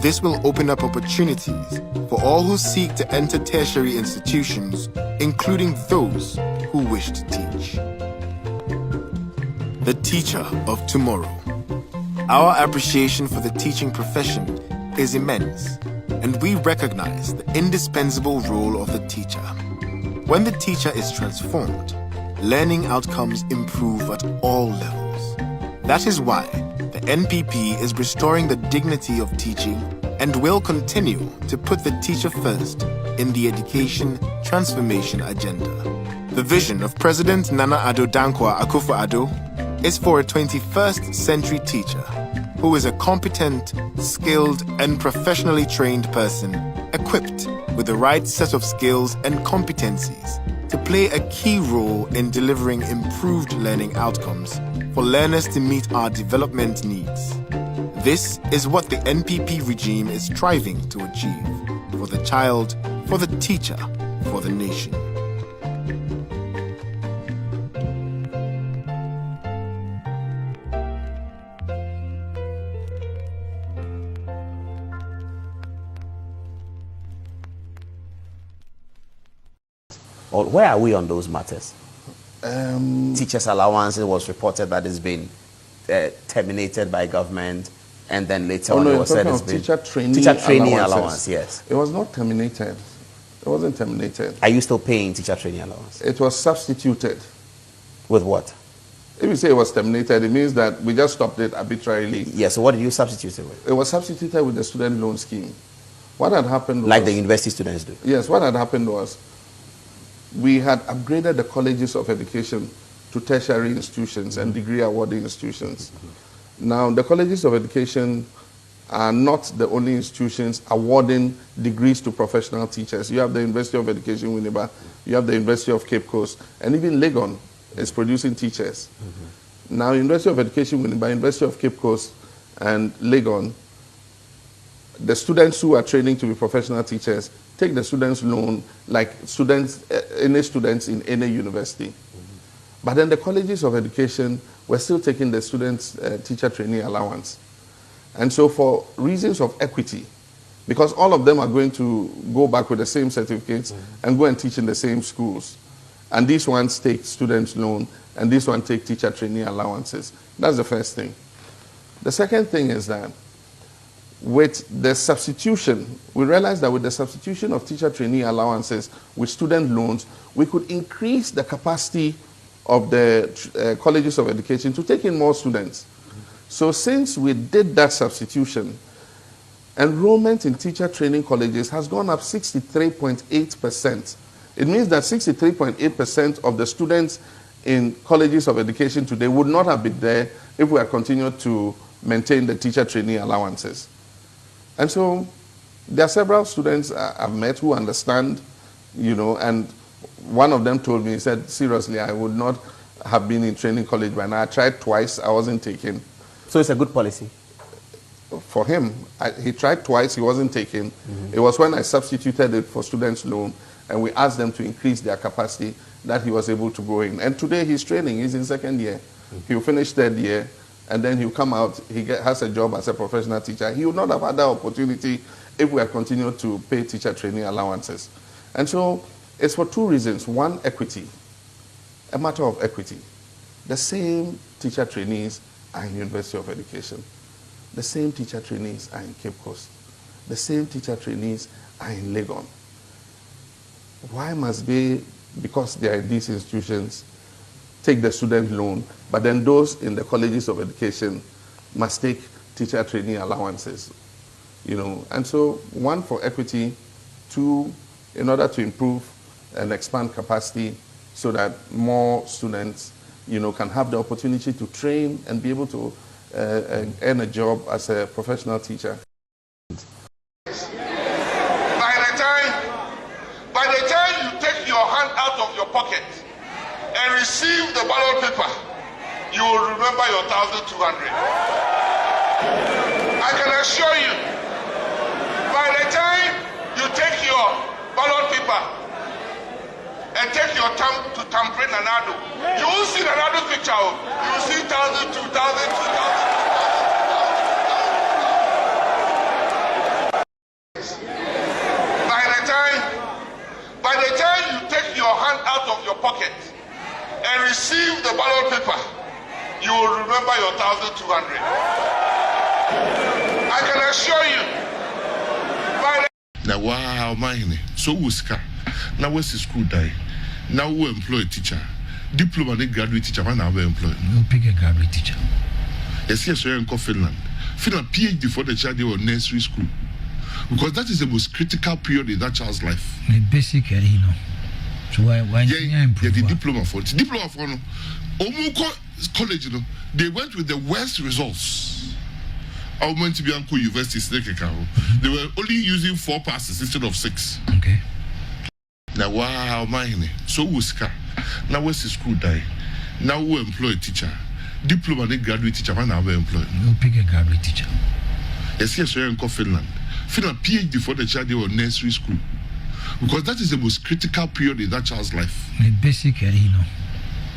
This will open up opportunities for all who seek to enter tertiary institutions, including those who wish to teach. The teacher of tomorrow. Our appreciation for the teaching profession is immense, and we recognize the indispensable role of the teacher. When the teacher is transformed, learning outcomes improve at all levels. That is why the NPP is restoring the dignity of teaching and will continue to put the teacher first in the education transformation agenda. The vision of President Nana Addo Dankwa Akufo-Addo is for a 21st century teacher who is a competent, skilled, and professionally trained person equipped with the right set of skills and competencies to play a key role in delivering improved learning outcomes for learners to meet our development needs. This is what the NPP regime is striving to achieve for the child, for the teacher, for the nation. Or where are we on those matters? Teachers' allowance, it was reported that it's been terminated by government, and then later on it was said it's been teacher training allowance. Yes, it was not terminated. It wasn't terminated. Are you still paying teacher training allowance? It was substituted. With what? If you say it was terminated, it means that we just stopped it arbitrarily. Yes. So what did you substitute it with? It was substituted with the student loan scheme. What had happened was, like the university students do. Yes. What had happened was, we had upgraded the colleges of education to tertiary institutions and degree awarding institutions. Now, the colleges of education are not the only institutions awarding degrees to professional teachers. You have the University of Education, Winneba, you have the University of Cape Coast, and even Legon is producing teachers. Now, University of Education, Winneba, University of Cape Coast, and Legon, the students who are training to be professional teachers take the students' loan like students, any students in any university. But then the colleges of education were still taking the students' teacher training allowance. And so for reasons of equity, because all of them are going to go back with the same certificates and go and teach in the same schools. And these ones take students' loan, and these ones take teacher training allowances. That's the first thing. The second thing is that with the substitution, we realized that with the substitution of teacher training allowances with student loans, we could increase the capacity of the colleges of education to take in more students. So since we did that substitution, enrollment in teacher training colleges has gone up 63.8%. It means that 63.8% of the students in colleges of education today would not have been there if we had continued to maintain the teacher training allowances. And so there are several students I've met who understand, you know, and one of them told me, he said, seriously, I would not have been in training college by now. I tried twice, I wasn't taken. So it's a good policy? For him, he tried twice, he wasn't taken. It was when I substituted it for students' loan and we asked them to increase their capacity that he was able to go in. And today he's training, he's in second year. He'll finish third year and then he'll come out, has a job as a professional teacher. He would not have had that opportunity if we had continued to pay teacher training allowances. And so it's for two reasons. One, equity, a matter of equity. The same teacher trainees are in University of Education. The same teacher trainees are in Cape Coast. The same teacher trainees are in Legon. Why must they, because they are in these institutions, take the student loan, but then those in the colleges of education must take teacher training allowances? You know, and so one, for equity, two, in order to improve and expand capacity so that more students, you know, can have the opportunity to train and be able to earn a job as a professional teacher. By the time you take your hand out of your pocket and receive the ballot paper, you will remember your 1,200. I can assure you, by the time you take your ballot paper and take your thumb to thumbprint Nanado, you will see Nanado picture. You will see 1,000, 2,000, 2,000. By the time you take your hand out of your pocket and receive the ballot paper, you will remember your 1,200. I can assure you. Now, wow, man, so Wuska. Now, what's the school die? Now, we employ a teacher. Diploma, and graduate teacher, man, we employ. We'll pick a graduate teacher. Yes, you're in Finland. Finland, PhD for the child or nursery school. Because that is the most critical period in that child's life. Basically, you know. So why improve? Yeah, the diploma for it. Diploma for no. Omuko college, you know, they went with the worst results. I went to Bianco University. They were only using 4 passes instead of 6. Okay. Now, wow, mine. So was car. Now, where's the school die? Now, we employ a teacher. Diploma and graduate teacher, and now we employ. We'll pick a graduate teacher. Yes, we're in Finland. Finland PhD for the child or nursery school. Because that is the most critical period in that child's life. The basic,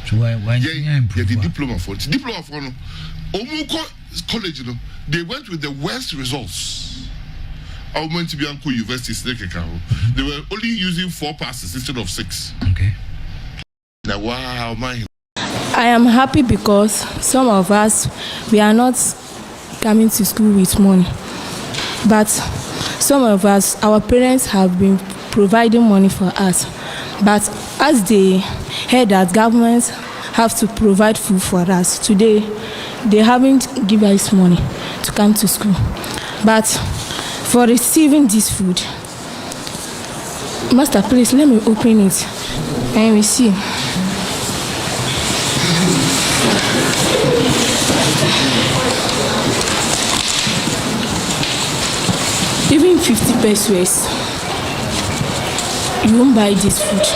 So why improve? The diploma for it. Diploma for no. Omuko college, they went with the worst results. I went to Bianco University. They were only using 4 passes instead of 6. Okay. Now, wow, mine. I am happy because some of us, we are not coming to school with money. But some of us, our parents have been providing money for us. But as they heard that governments have to provide food for us, today they haven't given us money to come to school. But for receiving this food, Master, please let me open it and we see. Even 50 pesos, you won't buy this food.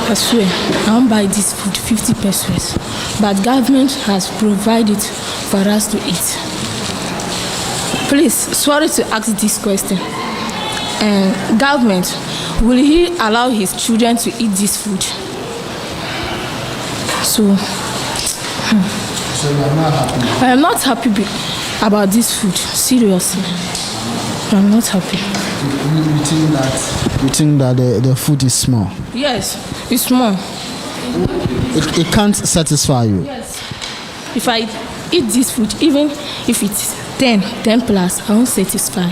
I swear, I won't buy this food, 50 pesos. But government has provided for us to eat. Please, sorry to ask this question. Government, will he allow his children to eat this food? So you are not happy? I am not happy about this food, seriously. I'm not happy. You think that the food is small? Yes, it's small. It can't satisfy you? Yes. If I eat this food, even if it's 10 plus, I won't satisfy.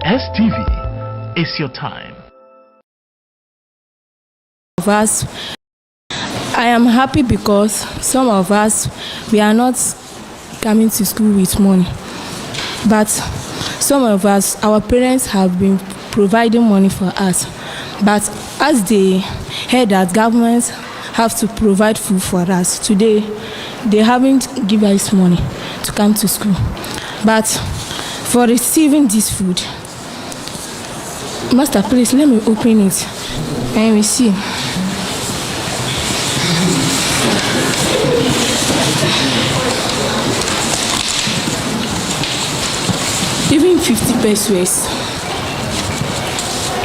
STV is your time. Of us, I am happy because some of us, we are not coming to school with money. But some of us, our parents have been providing money for us. But as they heard that governments have to provide food for us, today they haven't given us money to come to school. But for receiving this food, Master, please let me open it and we see. Even 50 pesos,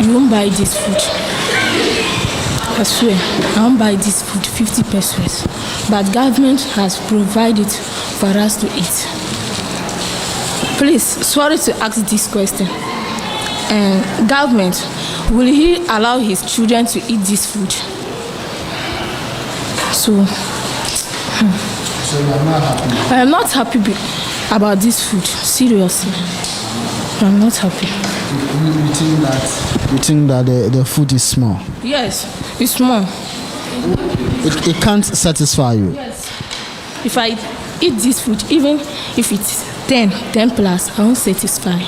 you won't buy this food. I swear, I won't buy this food, 50 pesos. But government has provided for us to eat. Please, sorry to ask this question. Government, will he allow his children to eat this food? So you are not happy? I am not happy about this food, seriously. I'm not happy. You think that the food is small? Yes, it's small. It can't satisfy you? Yes. If I eat this food, even if it's 10 plus, I won't satisfy.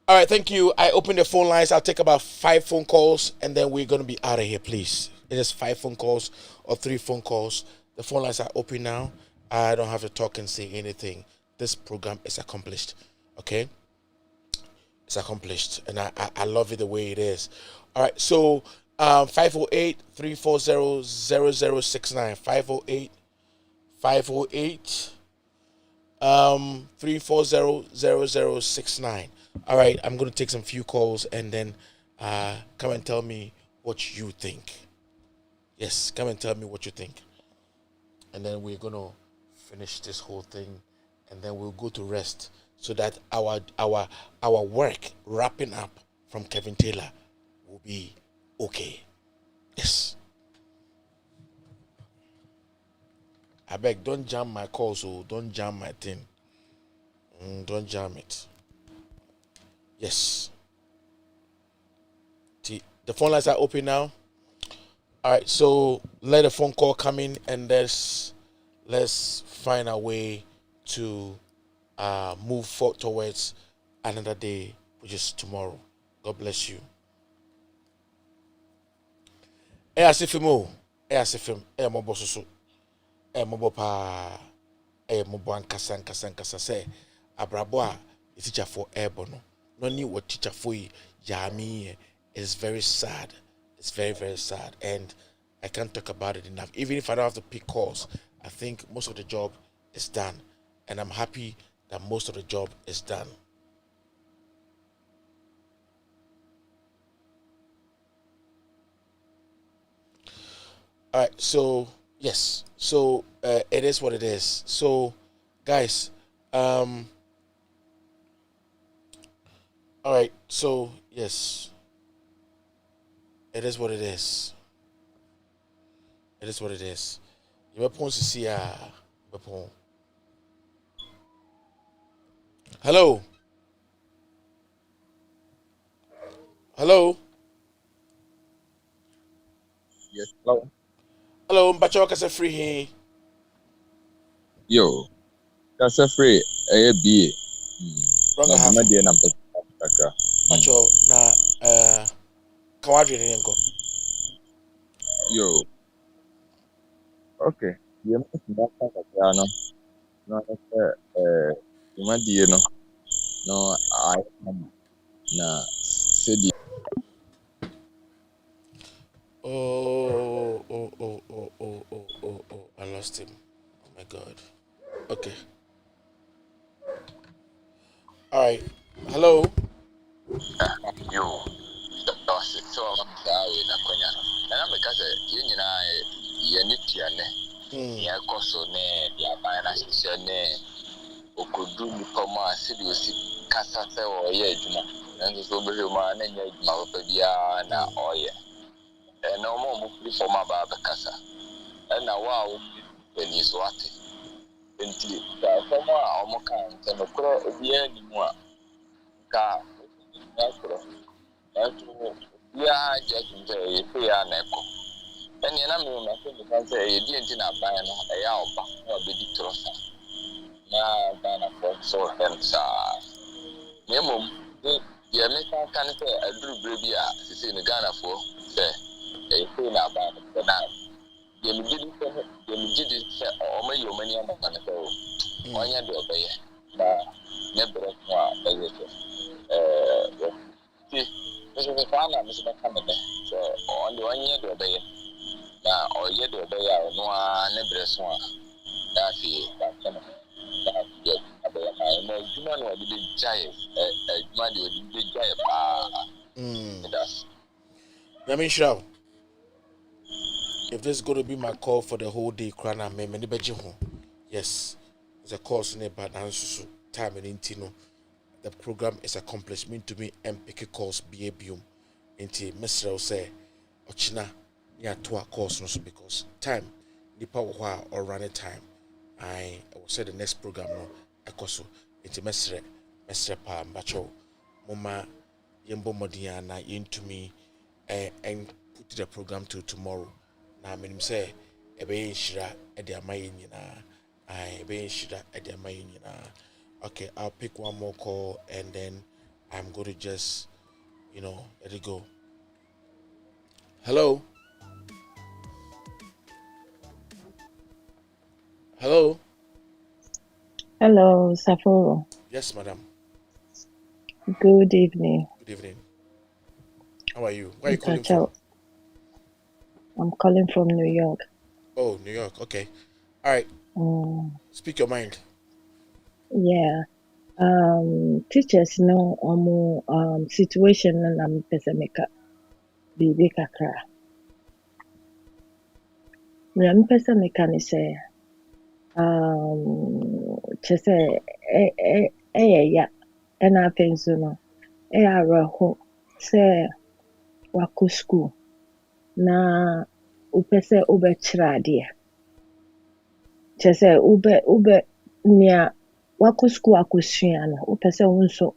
All right, thank you. I opened the phone lines. I'll take about 5 phone calls, and then we're going to be out of here, please. It is 5 phone calls or 3 phone calls. The phone lines are open now. I don't have to talk and say anything. This program is accomplished, okay? It's accomplished, and I love it the way it is. All right, so 508-340-0069. 508-340-0069. All right, I'm going to take some few calls and then come and tell me what you think. Yes, come and tell me what you think. And then we're going to finish this whole thing and then we'll go to rest so that our work wrapping up from Kevin Taylor will be okay. Yes. I beg, don't jam my call, so don't jam my thing. Don't jam it. Yes. The phone lines are open now. All right, so let the phone call come in and let's find a way to move forward towards another day, which is tomorrow. God bless you. Asifimo, asifim, mobo susu, mobo pa, mobo ankasa say, abraboa, is teacher for ebono. No need what teacher for yami is very sad. It's very, very sad, and I can't talk about it enough. Even if I don't have to pick calls, I think most of the job is done, and I'm happy that most of the job is done. All right, so yes, so it is what it is. So, guys, all right, so yes, it is what it is. It is what it is. You want to see Hello. Hello. Yes, hello. Hello, Mbacho kase free here. Yo, kase free B. Wrong half. Kakra. Mbacho na kawadri ni nko. Yo. Okay. You must not have a piano. No, you might be, no, I am. Na, said Oh, I lost him. Oh my God. Okay. All right. Hello. Yo. So I'm sorry, Nakonya. And I'm because you know, you need to ya koso ne ya bana sisi ne okudu nikoma sidiosi kasa se oye adwuma nanso so behe ma na nya adwuma papa bia na oye na omo mo free for ma ba kasa na wa wo ni so ate enti da foma omo kan se no kro bia ni mu a ka na kro na tu ya je nje e ya na ko and you know, I think because you didn't buy a alba or big trosa. Now, Ghana for so hence, Nemo, the American can say a blue baby, is in Ghana for, say, a queen about the now. You did it, or may you many other man go. One year do obey, never see, Mr. Fana, Mr. Canada, so on the 1 year do obey. Na oye do be ya no a ne breso a da fi ba kana da ye abe ma no juma no de jai juma de jai pa that's let me show if this is going to be my call for the whole day krana me me beje ho yes it's a course ne but answer time in intino the program is accomplishment to me and pick calls biabium into Mr. say ochina yeah, to our course also because time the power or running time. I will say the next program no ekoso into mesre pa mbacho mama yembo modiana into me and put the program to tomorrow. Na menim say ebe nshira e de amaye nyina ebe nshira e de amaye nyina. Okay, I'll pick one more call and then I'm going to just let it go. Hello. Hello. Hello, Saforo. Yes, madam. Good evening. Good evening. How are you? Where are you calling from? I'm calling from New York. Oh, New York. Okay. All right. Speak your mind. Yeah. Teachers know situation na mpesa meka bibi kakra. Na mpesa meka ni say chese ya ena penso no araho say wako school na upese ubechira ade. Chese ube nia wako school akosua no upese wonso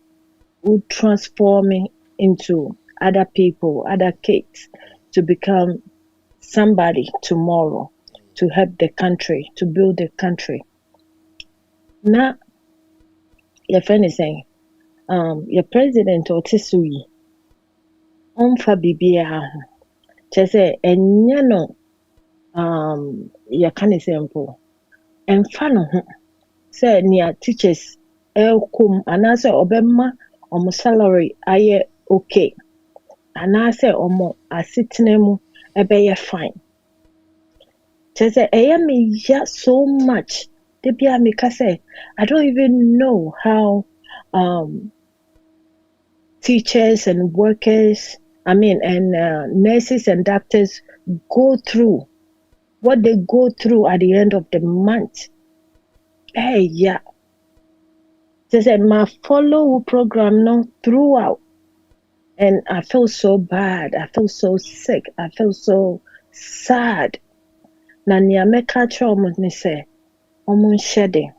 would transform into other people, other kids to become somebody tomorrow, to help the country, to build the country. Now, your friend is saying, your president or Tisui, for BBA, just say, and you know, your kind of simple, and fun, say near teachers, kum, and answer Obama. Omo salary aye okay and I say omo asitene mu ebeye fine chese me ya so much they be me say I don't even know how teachers and workers and nurses and doctors go through what they go through at the end of the month. Yeah. They said my follow program no throughout, and I feel so bad. I feel so sick. I feel so sad. Na niameka chomo ni say, omun shede,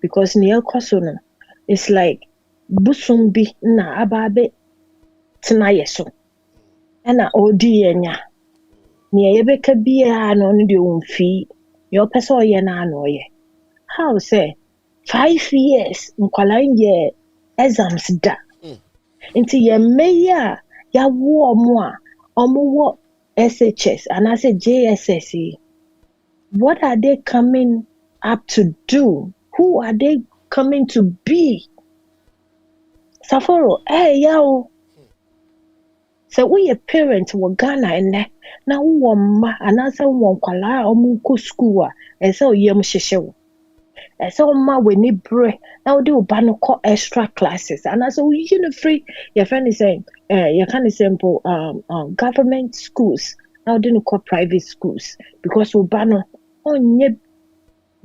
because ni ekoso it's like busumbi na ababe tina yeso, ena odi enya. Ni yebeka biya no ni di umfi, yo peso ye na anoye. How say 5 years nkwala ye exams da nti ye meya ya wo omo SHS and I say JSS. What are they coming up to do? Who are they coming to be? Saforo yao. So we a parent wo Ghana ene na wo ma anasa wo nkwala omo ko school e say oyem hyehyewo. So ma we need break now do ban extra classes and as we free your friend is saying you can simple government schools now didn't call private schools because we ban on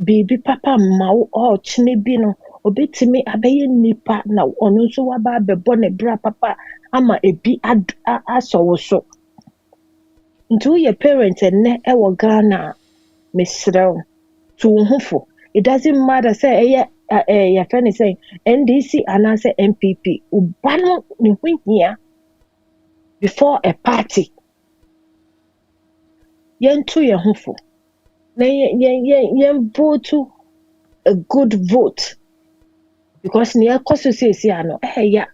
baby papa ma or chinebino obetimi abeye nipa na ono so waba bebo ne bra papa ama ebi aso so into your parents and e Ghana misrew to hufo. It doesn't matter say your friend is saying NDC and I say MPP ubano ni here before a party yen to your hufo na yen vote to a good vote because near constituency ano yeah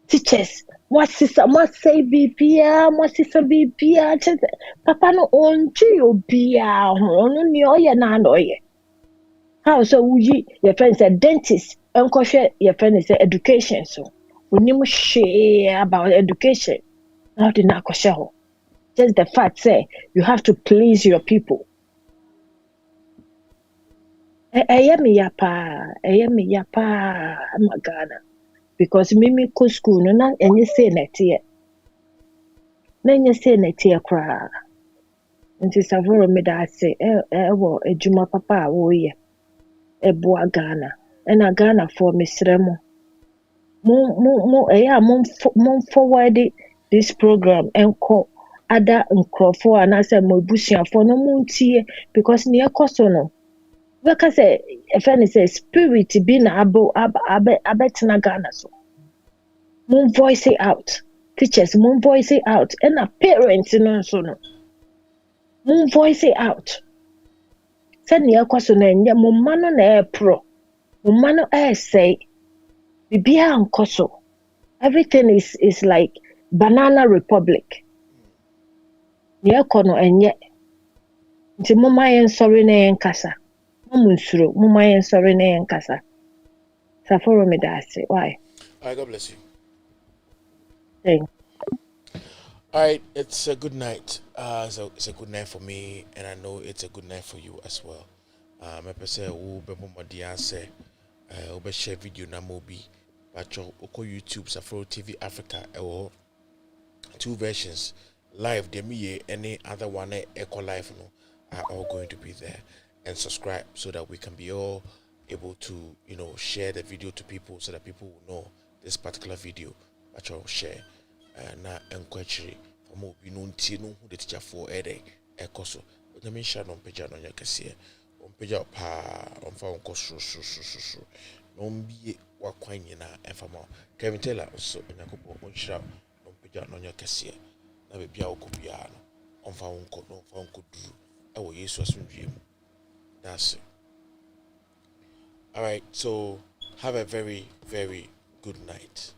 teachers what say BPA what sister BPA papa no on to BPA ono ni oye na oye. How so we your friend said dentist and your friend is education so when you share about education how did not just the fact say you have to please your people. Me yapa Ghana because mimi ko school no na enye say net here na enye say net here kra nti savoro me da say wo ejuma papa wo ye eboa Ghana and a Ghana for Mr. Mo forward this program and call other for and I said mo busia for no muntie because near kosono because if any say spirit be na abetina Ghana so mo voice it out teachers mo voice it out and a parents no so no mo voice it out. Send near kosono and mo mano na pro Umano say Bibia and Koso. Everything is like banana republic. Kono and yet. Nti mama yen sorry na yen kasa. Munsuro, mama yen sorry na yen kasa. Saforo me da say why? All right, God bless you. Thank. All right, it's a good night. So it's a good night for me, and I know it's a good night for you as well. My person who be more say, who share video na mobi, but your YouTube Safari TV Africa. Two versions live. Demi any other one Echo Live no are all going to be there, and subscribe so that we can be all able to share the video to people so that people will know this particular video that you'll share. Na encourage for more be no nti no hu the teacher for ekoso o me sha no pagya no yakase on pagya pa on fa on koso so no mbie wakwan nyina enfama Kevin Taylor so nyakopo on shira no pagya no yakase na be bia okopia no on fa on ko no fa on ko duru e wo Yesu asundwie mu. That's it. All right, so have a very, very good night.